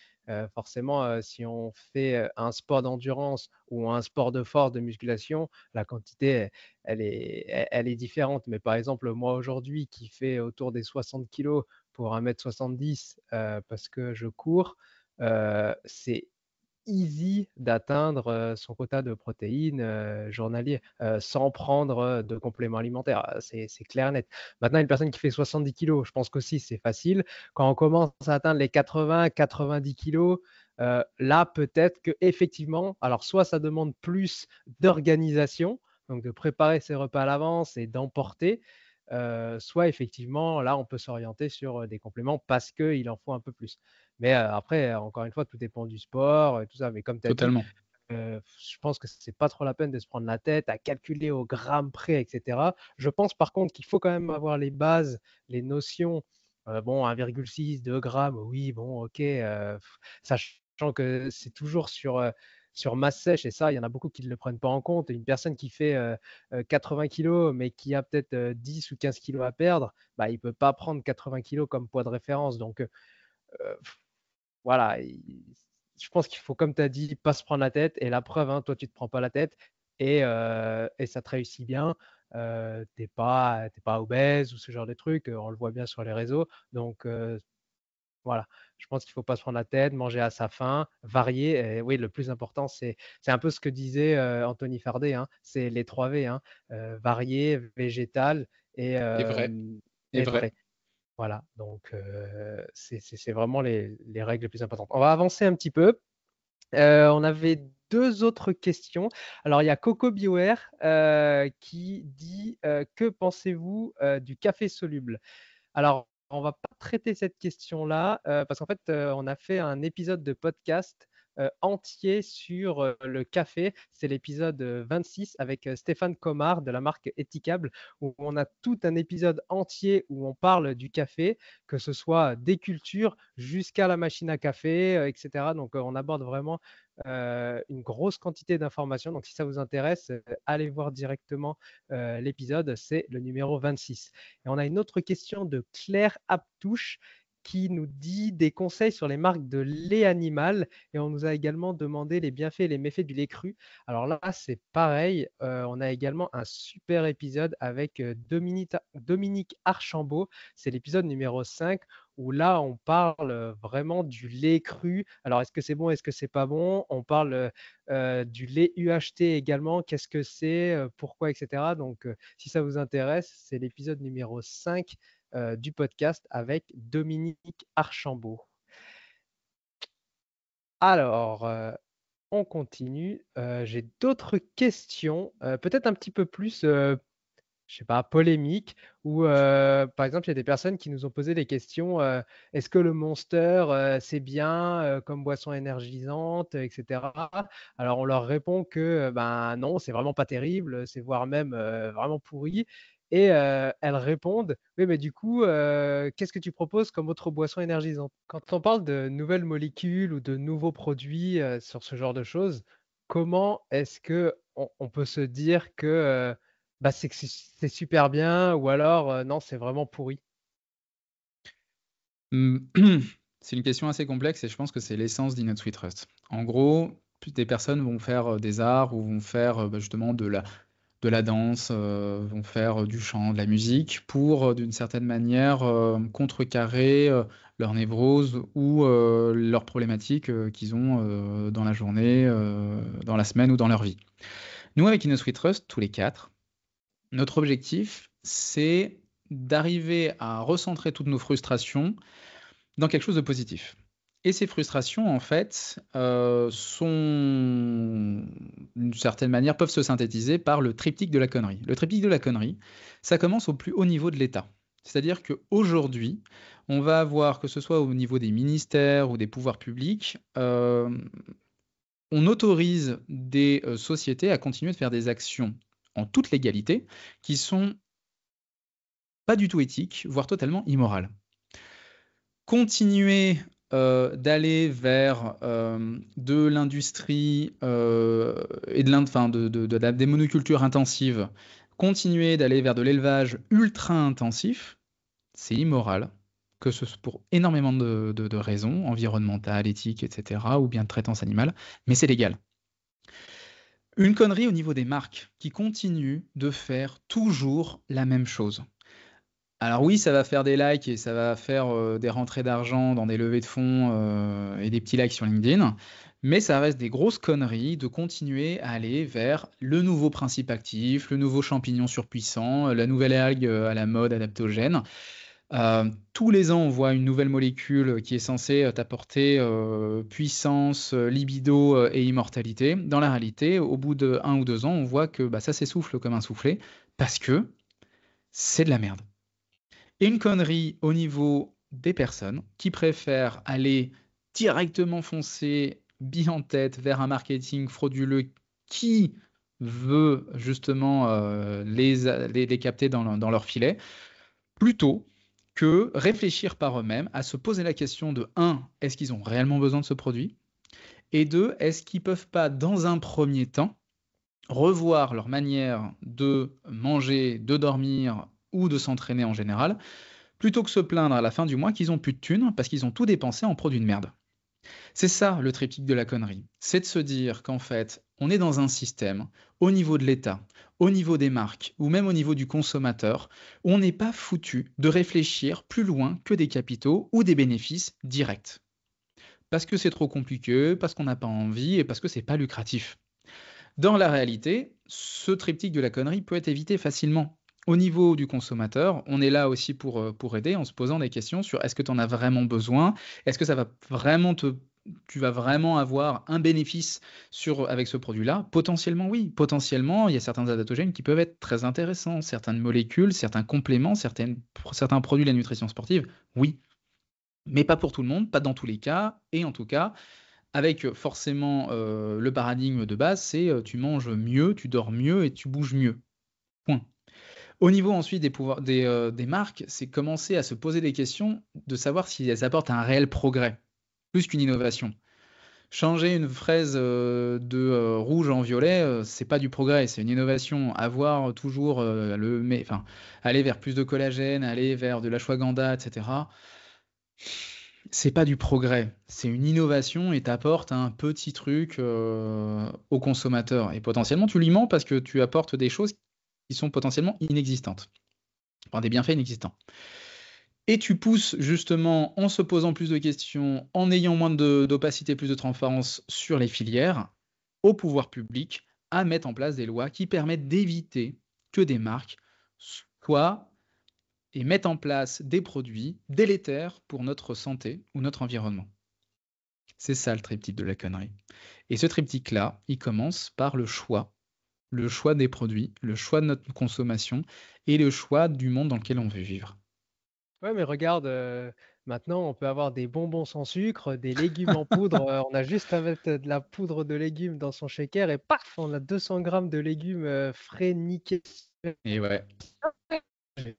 Forcément, si on fait un sport d'endurance ou un sport de force, de musculation, la quantité, elle est différente. Mais par exemple, moi aujourd'hui, qui fais autour des 60 kilos pour 1,70 m parce que je cours, c'est easy d'atteindre son quota de protéines journalier sans prendre de compléments alimentaires. C'est clair et net. Maintenant, une personne qui fait 70 kilos, je pense qu'aussi c'est facile. Quand on commence à atteindre les 80-90 kilos, là peut-être que effectivement, alors soit ça demande plus d'organisation, donc de préparer ses repas à l'avance et d'emporter, soit effectivement là on peut s'orienter sur des compléments parce qu'il en faut un peu plus. Mais après, encore une fois, tout dépend du sport et tout ça. Mais comme tu as dit, Totalement. je pense que c'est pas trop la peine de se prendre la tête à calculer au gramme près, et cetera. Je pense par contre qu'il faut quand même avoir les bases, les notions. Bon, 1,6, 2 grammes, oui, bon, OK, sachant que c'est toujours sur masse sèche et ça, il y en a beaucoup qui ne le prennent pas en compte. Une personne qui fait 80 kilos, mais qui a peut-être 10 ou 15 kilos à perdre, bah, il ne peut pas prendre 80 kilos comme poids de référence. Donc, voilà, je pense qu'il faut, comme tu as dit, pas se prendre la tête. Et la preuve, hein, toi, tu te prends pas la tête et ça te réussit bien. T'es pas obèse ou ce genre de trucs. On le voit bien sur les réseaux. Donc, voilà, je pense qu'il faut pas se prendre la tête, manger à sa faim, varier. Et oui, le plus important, c'est un peu ce que disait Anthony Fardet, hein, c'est les 3 V, hein, varié, végétal et, Et vrai. Et et vrai. vrai. Voilà, donc c'est vraiment les règles les plus importantes. On va avancer un petit peu. On avait 2 autres questions. Alors il y a Coco Bioair qui dit que pensez-vous du café soluble? Alors, on va pas traiter cette question-là parce qu'en fait, on a fait un épisode de podcast entier sur le café. C'est l'épisode 26 avec Stéphane Comard de la marque Etikable, où on a tout un épisode entier où on parle du café, que ce soit des cultures jusqu'à la machine à café, etc. Donc, on aborde vraiment une grosse quantité d'informations. Donc, si ça vous intéresse, allez voir directement l'épisode, c'est le numéro 26. Et on a une autre question de Claire Aptouche qui nous dit des conseils sur les marques de lait animal et on nous a également demandé les bienfaits et les méfaits du lait cru. Alors là, c'est pareil, on a également un super épisode avec Dominique Archambault, c'est l'épisode numéro 5 où là, on parle vraiment du lait cru. Alors, est-ce que c'est bon, est-ce que c'est pas bon? On parle du lait UHT également, qu'est-ce que c'est, pourquoi, etc. Donc, si ça vous intéresse, c'est l'épisode numéro 5 du podcast avec Dominique Archambault. Alors, on continue. J'ai d'autres questions, peut-être un petit peu plus je sais pas, polémiques, où par exemple, il y a des personnes qui nous ont posé des questions, est-ce que le Monster, c'est bien comme boisson énergisante, etc. Alors on leur répond que ben non, c'est vraiment pas terrible, c'est voire même vraiment pourri. Et elles répondent, oui, mais du coup, qu'est-ce que tu proposes comme autre boisson énergisante? Quand on parle de nouvelles molécules ou de nouveaux produits sur ce genre de choses, comment est-ce que on peut se dire que bah, c'est que c'est super bien ou alors, non, c'est vraiment pourri. Mmh, c'est une question assez complexe et je pense que c'est l'essence d'In Sweet Trust. En gros, des personnes vont faire, des arts ou vont faire, justement de la danse, vont faire, du chant, de la musique pour, d'une certaine manière, contrecarrer, leur névrose ou, leurs problématiques, qu'ils ont, dans la journée, dans la semaine ou dans leur vie. Nous, avec Inno Sweet Trust, tous les 4, notre objectif, c'est d'arriver à recentrer toutes nos frustrations dans quelque chose de positif. Et ces frustrations, en fait, sont d'une certaine manière, peuvent se synthétiser par le triptyque de la connerie. Le triptyque de la connerie, ça commence au plus haut niveau de l'État. C'est-à-dire qu'aujourd'hui, on va avoir, que ce soit au niveau des ministères ou des pouvoirs publics, on autorise des sociétés à continuer de faire des actions en toute légalité qui sont pas du tout éthiques, voire totalement immorales. Continuer d'aller vers de l'industrie et de des monocultures intensives, continuer d'aller vers de l'élevage ultra intensif, c'est immoral, que ce soit pour énormément de raisons, environnementales, éthiques, etc., ou bien de traitance animale, mais c'est légal. Une connerie au niveau des marques qui continuent de faire toujours la même chose. Alors oui, ça va faire des likes et ça va faire, des rentrées d'argent dans des levées de fonds, et des petits likes sur LinkedIn, mais ça reste des grosses conneries de continuer à aller vers le nouveau principe actif, le nouveau champignon surpuissant, la nouvelle algue, à la mode adaptogène. Tous les ans, on voit une nouvelle molécule qui est censée, t'apporter, puissance, libido, et immortalité. Dans la réalité, au bout de 1 ou 2 ans, on voit que, bah, ça s'essouffle comme un soufflé parce que c'est de la merde. Et une connerie au niveau des personnes qui préfèrent aller directement foncer, bille en tête, vers un marketing frauduleux qui veut justement les capter dans leur filet, plutôt que réfléchir par eux-mêmes à se poser la question de 1, est-ce qu'ils ont réellement besoin de ce produit? Et 2, est-ce qu'ils peuvent pas, dans un premier temps, revoir leur manière de manger, de dormir ou de s'entraîner en général, plutôt que se plaindre à la fin du mois qu'ils ont plus de thunes parce qu'ils ont tout dépensé en produits de merde. C'est ça le triptyque de la connerie. C'est de se dire qu'en fait, on est dans un système, au niveau de l'État, au niveau des marques, ou même au niveau du consommateur, où on n'est pas foutu de réfléchir plus loin que des capitaux ou des bénéfices directs. Parce que c'est trop compliqué, parce qu'on n'a pas envie et parce que c'est pas lucratif. Dans la réalité, ce triptyque de la connerie peut être évité facilement. Au niveau du consommateur, on est là aussi pour aider en se posant des questions sur est-ce que tu en as vraiment besoin? Est-ce que ça va vraiment tu vas vraiment avoir un bénéfice avec ce produit-là? Potentiellement, oui. Potentiellement, il y a certains adaptogènes qui peuvent être très intéressants, certaines molécules, certains compléments, certains produits de la nutrition sportive, oui. Mais pas pour tout le monde, pas dans tous les cas, et en tout cas, avec forcément le paradigme de base, c'est tu manges mieux, tu dors mieux et tu bouges mieux. Point. Au niveau ensuite des marques, c'est commencer à se poser des questions de savoir si elles apportent un réel progrès, plus qu'une innovation. Changer une fraise de rouge en violet, c'est pas du progrès, c'est une innovation. Avoir toujours aller vers plus de collagène, aller vers de l'ashwagandha, etc. C'est pas du progrès, c'est une innovation et t'apportes un petit truc au consommateur. Et potentiellement, tu lui mens parce que tu apportes des choses qui sont potentiellement inexistantes, enfin des bienfaits inexistants. Et tu pousses justement en se posant plus de questions, en ayant moins d'opacité, plus de transparence sur les filières, au pouvoir public à mettre en place des lois qui permettent d'éviter que des marques soient et mettent en place des produits délétères pour notre santé ou notre environnement. C'est ça le triptyque de la connerie. Et ce triptyque-là, il commence par le choix des produits, le choix de notre consommation et le choix du monde dans lequel on veut vivre. Ouais, mais regarde, maintenant on peut avoir des bonbons sans sucre, des légumes en poudre, on a juste à mettre de la poudre de légumes dans son shaker et paf! On a 200 grammes de légumes, frais, nickel. Et ouais, Je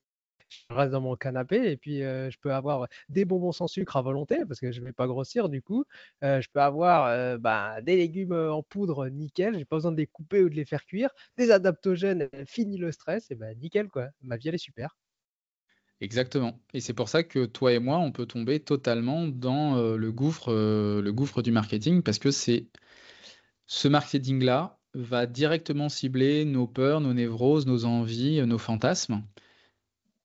reste dans mon canapé et puis, je peux avoir des bonbons sans sucre à volonté parce que je vais pas grossir du coup. Je peux avoir, des légumes, en poudre, nickel, j'ai pas besoin de les couper ou de les faire cuire. Des adaptogènes, fini le stress et bah, nickel quoi. Ma vie elle est super. exactement. Et c'est pour ça que toi et moi, on peut tomber totalement dans le gouffre du marketing, parce que ce marketing-là va directement cibler nos peurs, nos névroses, nos envies, nos fantasmes.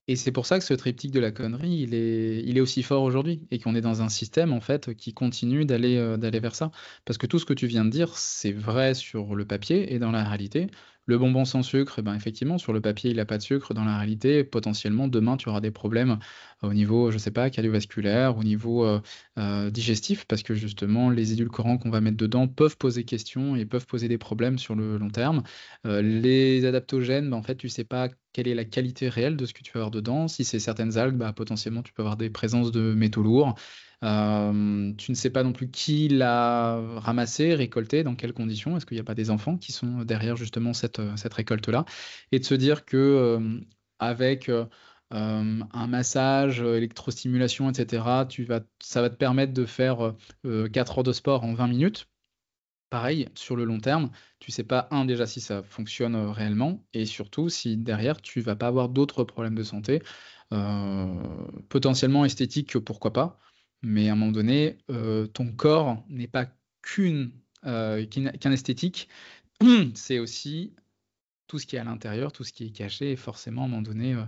Et c'est pour ça que ce triptyque de la connerie, il est aussi fort aujourd'hui et qu'on est dans un système en fait qui continue d'aller vers ça. Parce que tout ce que tu viens de dire, c'est vrai sur le papier et dans la réalité. Le bonbon sans sucre, eh ben effectivement, sur le papier, il a pas de sucre. Dans la réalité, potentiellement, demain, tu auras des problèmes au niveau, je sais pas, cardiovasculaire, au niveau digestif, parce que justement, les édulcorants qu'on va mettre dedans peuvent poser question et peuvent poser des problèmes sur le long terme. Les adaptogènes, bah, en fait, tu sais pas quelle est la qualité réelle de ce que tu vas avoir dedans. Si c'est certaines algues, bah, potentiellement, tu peux avoir des présences de métaux lourds. Tu ne sais pas non plus qui l'a ramassé, récolté, dans quelles conditions. Est-ce qu'il n'y a pas des enfants qui sont derrière justement cette récolte-là? Et de se dire que avec un massage, électrostimulation, etc., ça va te permettre de faire 4 heures de sport en 20 minutes. Pareil, sur le long terme, tu sais pas, déjà si ça fonctionne réellement, et surtout si derrière tu vas pas avoir d'autres problèmes de santé, euh, potentiellement esthétiques, pourquoi pas, mais à un moment donné, ton corps n'est pas qu'un esthétique, c'est aussi tout ce qui est à l'intérieur, tout ce qui est caché, et forcément à un moment donné,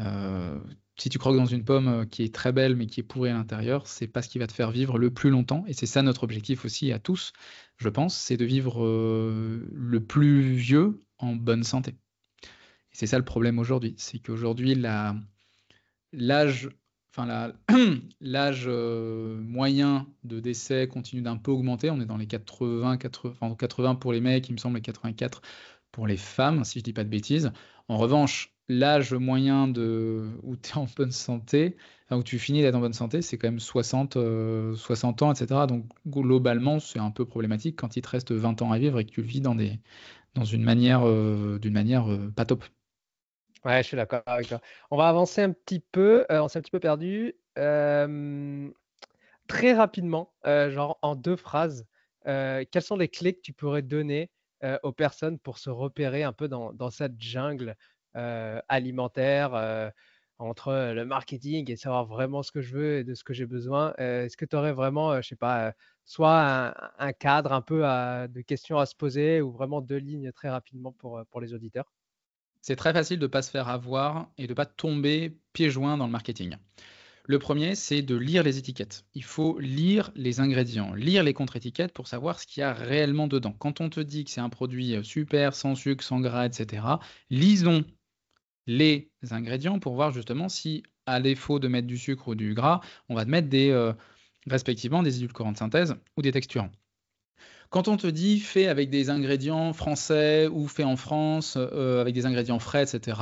Heu, si tu croques dans une pomme, qui est très belle, mais qui est pourrie à l'intérieur, c'est pas ce qui va te faire vivre le plus longtemps, et c'est ça notre objectif aussi à tous, je pense, c'est de vivre, le plus vieux en bonne santé. Et c'est ça le problème aujourd'hui, c'est qu'aujourd'hui l'âge enfin la l'âge, moyen de décès continue d'un peu augmenter. On est dans les 80 pour les mecs, il me semble, et 84 pour les femmes, si je dis pas de bêtises. En revanche, l'âge moyen où tu es en bonne santé, enfin, où tu finis d'être en bonne santé, c'est quand même 60 ans, et cetera. Donc globalement, c'est un peu problématique quand il te reste 20 ans à vivre et que tu le vis dans une manière, pas top. Ouais, je suis d'accord avec toi. On va avancer un petit peu, on s'est un petit peu perdu. Très rapidement, genre en 2 phrases, quelles sont les clés que tu pourrais donner, aux personnes pour se repérer un peu dans cette jungle, alimentaire, entre, le marketing et savoir vraiment ce que je veux et de ce que j'ai besoin? Est-ce que tu aurais vraiment, je sais pas, soit un cadre un peu de questions à se poser ou vraiment 2 lignes très rapidement pour les auditeurs? C'est très facile de ne pas se faire avoir et de ne pas tomber pieds joints dans le marketing. Le premier, c'est de lire les étiquettes. Il faut lire les ingrédients, lire les contre-étiquettes pour savoir ce qu'il y a réellement dedans. Quand on te dit que c'est un produit super, sans sucre, sans gras, etc., lisons les ingrédients pour voir justement si, à défaut de mettre du sucre ou du gras, on va te mettre respectivement des édulcorants de synthèse ou des texturants. Quand on te dit fait avec des ingrédients français ou fait en France, avec des ingrédients frais, etc.,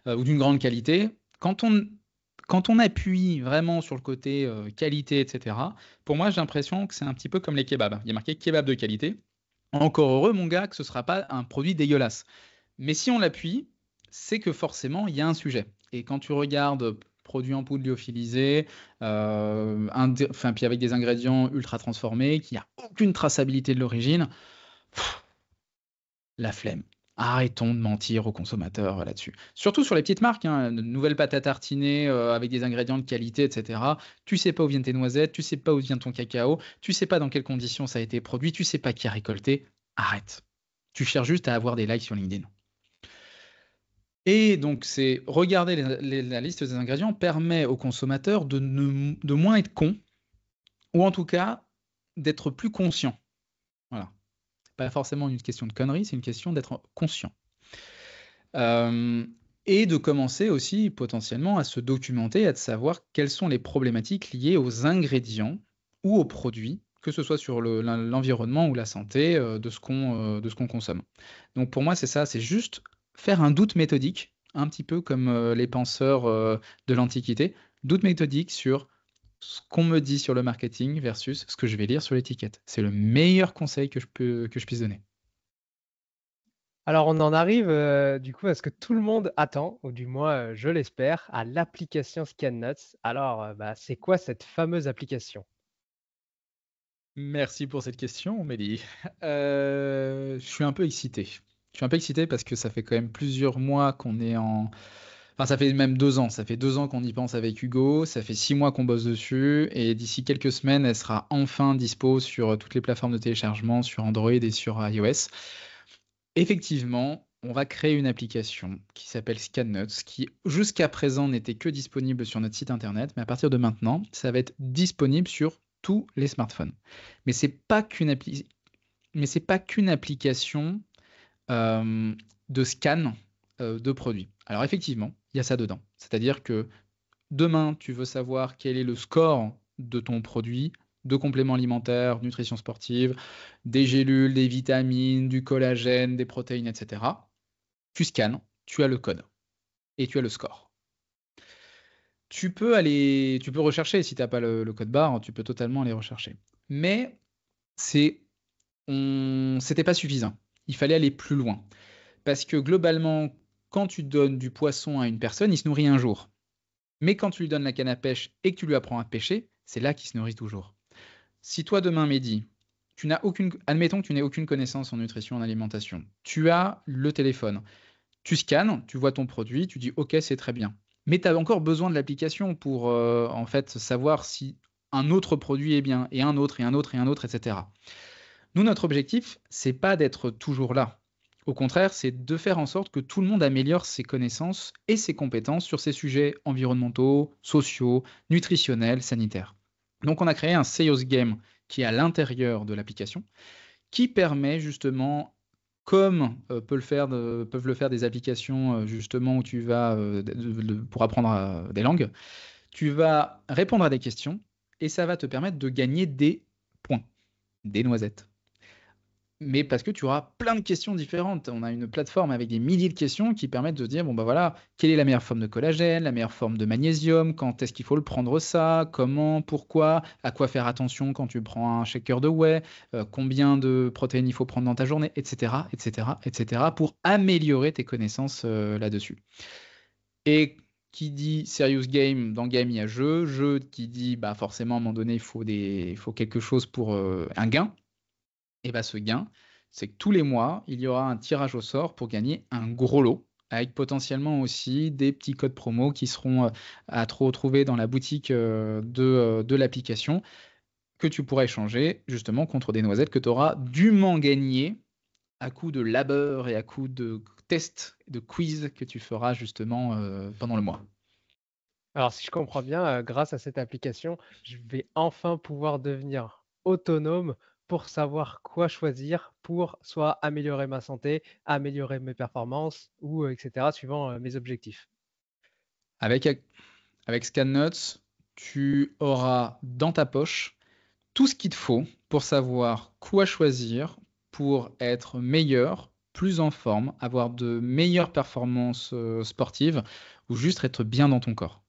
ou d'une grande qualité, quand on appuie vraiment sur le côté qualité, etc., pour moi, j'ai l'impression que c'est un petit peu comme les kebabs. Il y a marqué kebab de qualité. Encore heureux, mon gars, que ce ne sera pas un produit dégueulasse. Mais si on l'appuie, c'est que forcément, il y a un sujet. Et quand tu regardes produit en poudre lyophilisé, puis avec des ingrédients ultra transformés, qui a aucune traçabilité de l'origine. La flemme. Arrêtons de mentir aux consommateurs là-dessus. Surtout sur les petites marques, hein, de nouvelles pâtes à tartiner avec des ingrédients de qualité, etc. Tu sais pas où viennent tes noisettes, tu sais pas où vient ton cacao, tu sais pas dans quelles conditions ça a été produit, tu sais pas qui a récolté. Arrête. Tu cherches juste à avoir des likes sur LinkedIn. Et donc, c'est regarder la liste des ingrédients permet aux consommateurs de moins être cons, ou en tout cas d'être plus conscients. Voilà. Pas forcément une question de connerie, c'est une question d'être conscient. Et de commencer aussi potentiellement à se documenter, à de savoir quelles sont les problématiques liées aux ingrédients ou aux produits, que ce soit sur l'environnement ou la santé de ce qu'on consomme. Donc pour moi, c'est ça, c'est juste faire un doute méthodique, un petit peu comme les penseurs de l'Antiquité, doute méthodique sur ce qu'on me dit sur le marketing versus ce que je vais lire sur l'étiquette. C'est le meilleur conseil que je puisse donner. Alors, on en arrive du coup à ce que tout le monde attend, ou du moins je l'espère, à l'application ScanNotes. Alors, c'est quoi cette fameuse application? Merci pour cette question, Mélie. Je suis un peu excité. Je suis un peu excité parce que ça fait quand même plusieurs mois qu'on est en... Enfin, ça fait même 2 ans. Ça fait 2 ans qu'on y pense avec Hugo. Ça fait 6 mois qu'on bosse dessus. Et d'ici quelques semaines, elle sera enfin dispo sur toutes les plateformes de téléchargement, sur Android et sur iOS. Effectivement, on va créer une application qui s'appelle ScanNotes, qui jusqu'à présent n'était que disponible sur notre site internet, mais à partir de maintenant, ça va être disponible sur tous les smartphones. Mais c'est pas qu'une application de scan de produits. Alors effectivement, il y a ça dedans. C'est-à-dire que demain, tu veux savoir quel est le score de ton produit, de compléments alimentaires, nutrition sportive, des gélules, des vitamines, du collagène, des protéines, etc. Tu scannes, tu as le code et tu as le score. Tu peux rechercher si tu n'as pas le code barre, tu peux totalement aller rechercher. Mais c'était pas suffisant. Il fallait aller plus loin. Parce que globalement, quand tu donnes du poisson à une personne, il se nourrit un jour. Mais quand tu lui donnes la canne à pêche et que tu lui apprends à pêcher, c'est là qu'il se nourrit toujours. Si toi, demain, Mehdi, admettons que tu n'aies aucune connaissance en nutrition, en alimentation, tu as le téléphone, tu scannes, tu vois ton produit, tu dis OK, c'est très bien. Mais tu as encore besoin de l'application pour en fait savoir si un autre produit est bien, et un autre, et un autre, et un autre, etc. Nous, notre objectif, c'est pas d'être toujours là. Au contraire, c'est de faire en sorte que tout le monde améliore ses connaissances et ses compétences sur ces sujets environnementaux, sociaux, nutritionnels, sanitaires. Donc, on a créé un Sales Game qui est à l'intérieur de l'application, qui permet justement, comme peuvent le faire des applications justement où tu vas pour apprendre des langues, tu vas répondre à des questions et ça va te permettre de gagner des points, des noisettes. Mais parce que tu auras plein de questions différentes. On a une plateforme avec des milliers de questions qui permettent de dire, bon bah voilà, quelle est la meilleure forme de collagène, la meilleure forme de magnésium, quand est-ce qu'il faut le prendre ça, comment, pourquoi, à quoi faire attention quand tu prends un shaker de whey, combien de protéines il faut prendre dans ta journée, etc., etc., etc., pour améliorer tes connaissances là-dessus. Et qui dit serious game, dans game il y a jeu qui dit bah forcément à un moment donné il faut quelque chose pour un gain. Et bah, ce gain, c'est que tous les mois, il y aura un tirage au sort pour gagner un gros lot, avec potentiellement aussi des petits codes promo qui seront à retrouver dans la boutique de l'application, que tu pourras échanger justement contre des noisettes que tu auras dûment gagnées à coup de labeur et à coup de tests, de quiz que tu feras justement pendant le mois. Alors, si je comprends bien, grâce à cette application, je vais enfin pouvoir devenir autonome pour savoir quoi choisir pour soit améliorer ma santé, améliorer mes performances ou etc. suivant mes objectifs. Avec, avec ScanNotes, tu auras dans ta poche tout ce qu'il te faut pour savoir quoi choisir pour être meilleur, plus en forme, avoir de meilleures performances sportives ou juste être bien dans ton corps.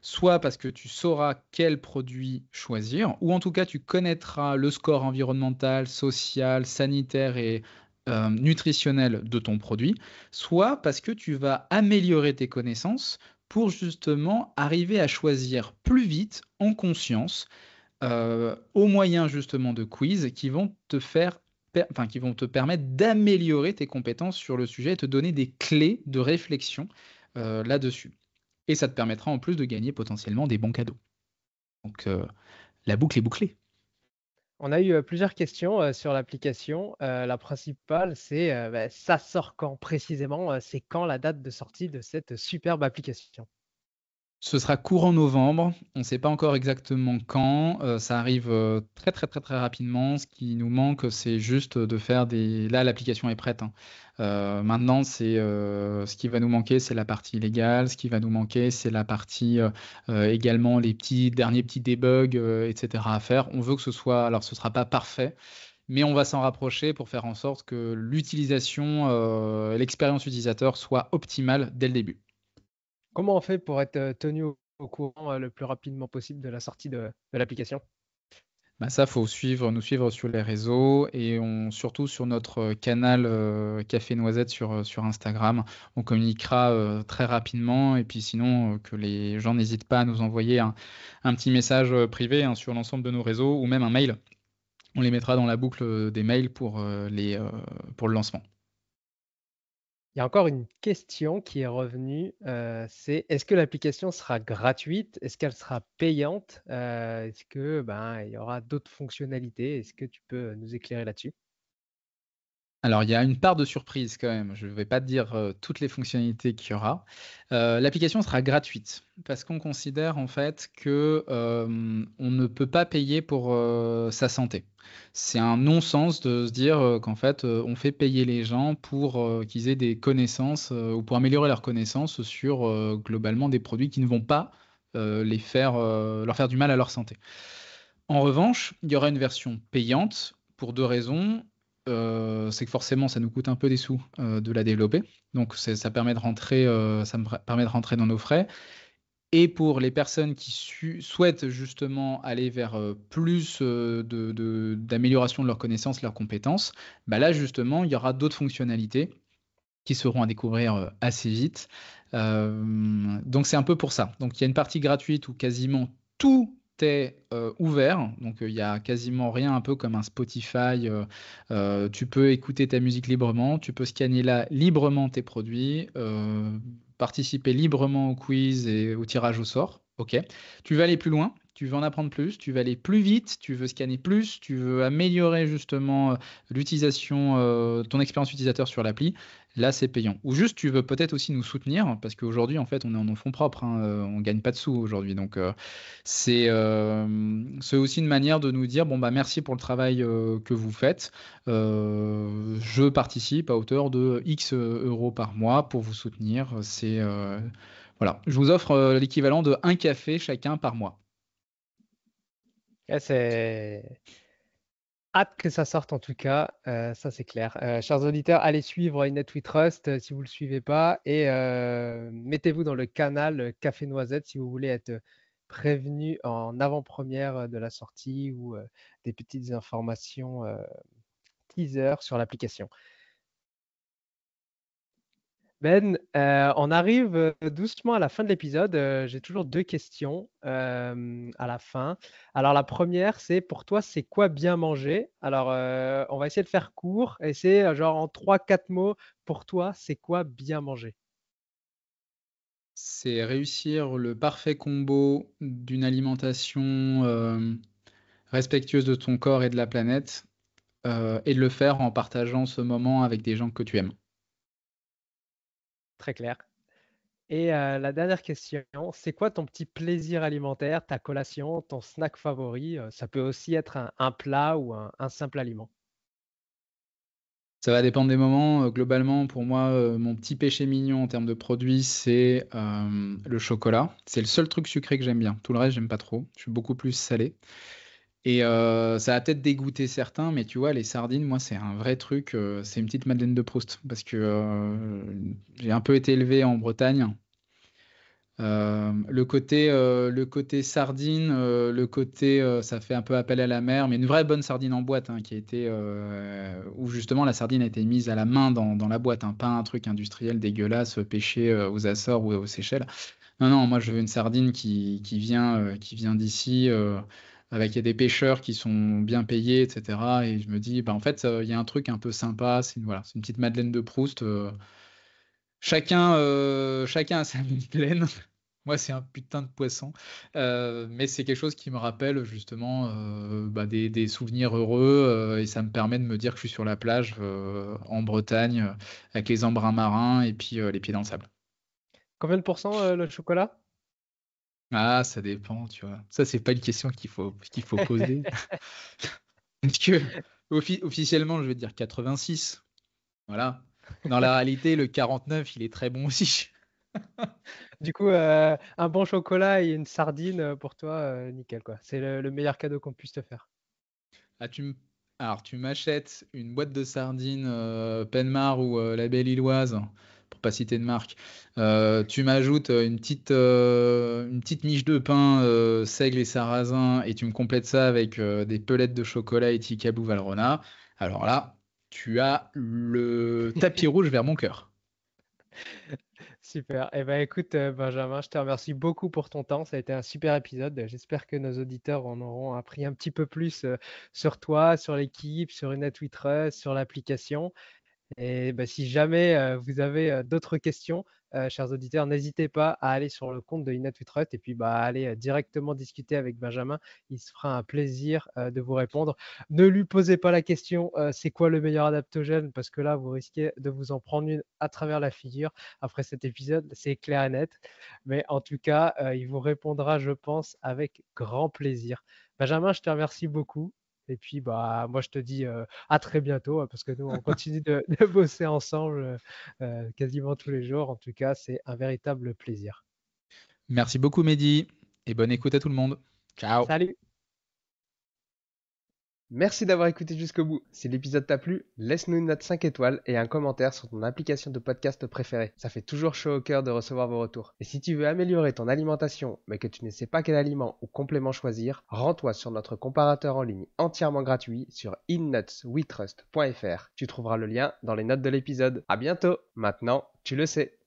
Soit parce que tu sauras quel produit choisir, ou en tout cas tu connaîtras le score environnemental, social, sanitaire et nutritionnel de ton produit, soit parce que tu vas améliorer tes connaissances pour justement arriver à choisir plus vite, en conscience, au moyen justement de quiz qui vont te faire qui vont te permettre d'améliorer tes compétences sur le sujet et te donner des clés de réflexion, là-dessus. Et ça te permettra en plus de gagner potentiellement des bons cadeaux. Donc, la boucle est bouclée. On a eu plusieurs questions sur l'application. La principale, c'est ça sort quand précisément? C'est quand la date de sortie de cette superbe application? Ce sera courant novembre, on ne sait pas encore exactement quand, ça arrive, très, très, très, très rapidement. Ce qui nous manque, c'est juste de faire des là, l'application est prête, hein. Maintenant, ce qui va nous manquer, c'est la partie légale. Ce qui va nous manquer, c'est la partie, également les derniers petits debugs, et cetera à faire. On veut que ce soit alors ce sera pas parfait, mais on va s'en rapprocher pour faire en sorte que l'utilisation, l'expérience utilisateur soit optimale dès le début. Comment on fait pour être tenu au courant le plus rapidement possible de la sortie de l'application? Bah ça, faut nous suivre sur les réseaux et surtout sur notre canal Café Noisette sur Instagram. On communiquera très rapidement et puis sinon que les gens n'hésitent pas à nous envoyer un petit message privé, hein, sur l'ensemble de nos réseaux ou même un mail. On les mettra dans la boucle des mails pour le lancement. Il y a encore une question qui est revenue, c'est est-ce que l'application sera gratuite? Est-ce qu'elle sera payante? Est-ce que, ben, il y aura d'autres fonctionnalités? Est-ce que tu peux nous éclairer là-dessus? Alors, il y a une part de surprise quand même. Je ne vais pas te dire, toutes les fonctionnalités qu'il y aura. L'application sera gratuite parce qu'on considère en fait que, on ne peut pas payer pour, sa santé. C'est un non-sens de se dire, qu'en fait, on fait payer les gens pour, qu'ils aient des connaissances, ou pour améliorer leurs connaissances sur, globalement des produits qui ne vont pas, leur faire du mal à leur santé. En revanche, il y aura une version payante pour 2 raisons. C'est que forcément ça nous coûte un peu des sous, de la développer. Donc ça permet de rentrer, permet de rentrer dans nos frais et pour les personnes qui souhaitent justement aller vers, plus, d'amélioration de leurs connaissances, leurs compétences, bah, là justement il y aura d'autres fonctionnalités qui seront à découvrir, assez vite. Donc c'est un peu pour ça. Donc il y a une partie gratuite où quasiment tout est, ouvert. Donc, il y a quasiment rien, un peu comme un Spotify, tu peux écouter ta musique librement, tu peux scanner là librement tes produits, participer librement au quiz et au tirage au sort. OK. Tu veux aller plus loin, tu veux en apprendre plus, tu veux aller plus vite, tu veux scanner plus, tu veux améliorer justement, l'utilisation, ton expérience utilisateur sur l'appli. Là, c'est payant. Ou juste, tu veux peut-être aussi nous soutenir, parce qu'aujourd'hui, en fait, on est en nos fonds propres, hein, on gagne pas de sous aujourd'hui. Donc, c'est aussi une manière de nous dire, bon, bah, merci pour le travail que vous faites. Je participe à hauteur de X euros par mois pour vous soutenir. Voilà, je vous offre l'équivalent de un café chacun par mois. Ouais, c'est hâte que ça sorte en tout cas, ça c'est clair. Chers auditeurs, allez suivre Inet We Trust si vous ne le suivez pas et mettez-vous dans le canal Café Noisette si vous voulez être prévenu en avant-première de la sortie ou des petites informations teaser sur l'application. Ben, on arrive doucement à la fin de l'épisode. J'ai toujours deux questions à la fin. Alors la première, c'est pour toi, c'est quoi bien manger? Alors on va essayer de faire court et c'est genre en trois, quatre mots, pour toi, c'est quoi bien manger? C'est réussir le parfait combo d'une alimentation respectueuse de ton corps et de la planète, et de le faire en partageant ce moment avec des gens que tu aimes. Très clair. Et la dernière question, c'est quoi ton petit plaisir alimentaire, ta collation, ton snack favori? Ça peut aussi être un plat ou un simple aliment. Ça va dépendre des moments, globalement pour moi, mon petit péché mignon en termes de produits, c'est, le chocolat. C'est le seul truc sucré que j'aime bien. Tout le reste, j'aime pas trop. Je suis beaucoup plus salé et ça va peut-être dégoûter certains, mais tu vois, les sardines, moi, c'est un vrai truc, c'est une petite Madeleine de Proust parce que, j'ai un peu été élevé en Bretagne. Le côté sardine, ça fait un peu appel à la mer, mais une vraie bonne sardine en boîte, hein, qui a été, où justement la sardine a été mise à la main dans la boîte, hein, pas un truc industriel dégueulasse, pêché, aux Açores ou aux Seychelles. Non, non, moi je veux une sardine qui vient d'ici, avec des pêcheurs qui sont bien payés, etc. Et je me dis, bah, en fait, il y a un truc un peu sympa, c'est une petite Madeleine de Proust. Chacun a sa Madeleine. Moi, c'est un putain de poisson. Mais c'est quelque chose qui me rappelle justement bah, des souvenirs heureux, et ça me permet de me dire que je suis sur la plage en Bretagne, avec les embruns marins et puis les pieds dans le sable. Combien de pourcents le chocolat? Ah, ça dépend, tu vois. Ça, c'est pas une question qu'il faut poser. Parce que officiellement, je vais dire 86. Voilà. Dans la réalité, le 49, il est très bon aussi. Du coup, un bon chocolat et une sardine pour toi, nickel quoi. C'est le meilleur cadeau qu'on puisse te faire. Ah, Alors, tu m'achètes une boîte de sardines Penmar ou la Belle Illoise, pour pas citer de marque. Tu m'ajoutes une petite miche de pain seigle et sarrasin, et tu me complètes ça avec des pelettes de chocolat et Ticabou Valrhona. Alors là, tu as le tapis rouge vers mon cœur. Super. Eh ben, écoute, Benjamin, je te remercie beaucoup pour ton temps. Ça a été un super épisode. J'espère que nos auditeurs en auront appris un petit peu plus sur toi, sur l'équipe, sur Net We Trust, sur l'application. Et bah, si jamais vous avez d'autres questions, chers auditeurs, n'hésitez pas à aller sur le compte de Inet We Trust et puis bah, aller directement discuter avec Benjamin. Il se fera un plaisir de vous répondre. Ne lui posez pas la question c'est quoi le meilleur adaptogène parce que là, vous risquez de vous en prendre une à travers la figure. Après cet épisode, c'est clair et net. Mais en tout cas, il vous répondra, je pense, avec grand plaisir. Benjamin, je te remercie beaucoup. Et puis, bah, moi, je te dis à très bientôt, parce que nous, on continue de bosser ensemble quasiment tous les jours. En tout cas, c'est un véritable plaisir. Merci beaucoup, Mehdi, et bonne écoute à tout le monde. Ciao. Salut! Merci d'avoir écouté jusqu'au bout. Si l'épisode t'a plu, laisse-nous une note 5 étoiles et un commentaire sur ton application de podcast préférée. Ça fait toujours chaud au cœur de recevoir vos retours. Et si tu veux améliorer ton alimentation, mais que tu ne sais pas quel aliment ou complément choisir, rends-toi sur notre comparateur en ligne entièrement gratuit sur innutswetrust.fr. Tu trouveras le lien dans les notes de l'épisode. À bientôt! Maintenant, tu le sais.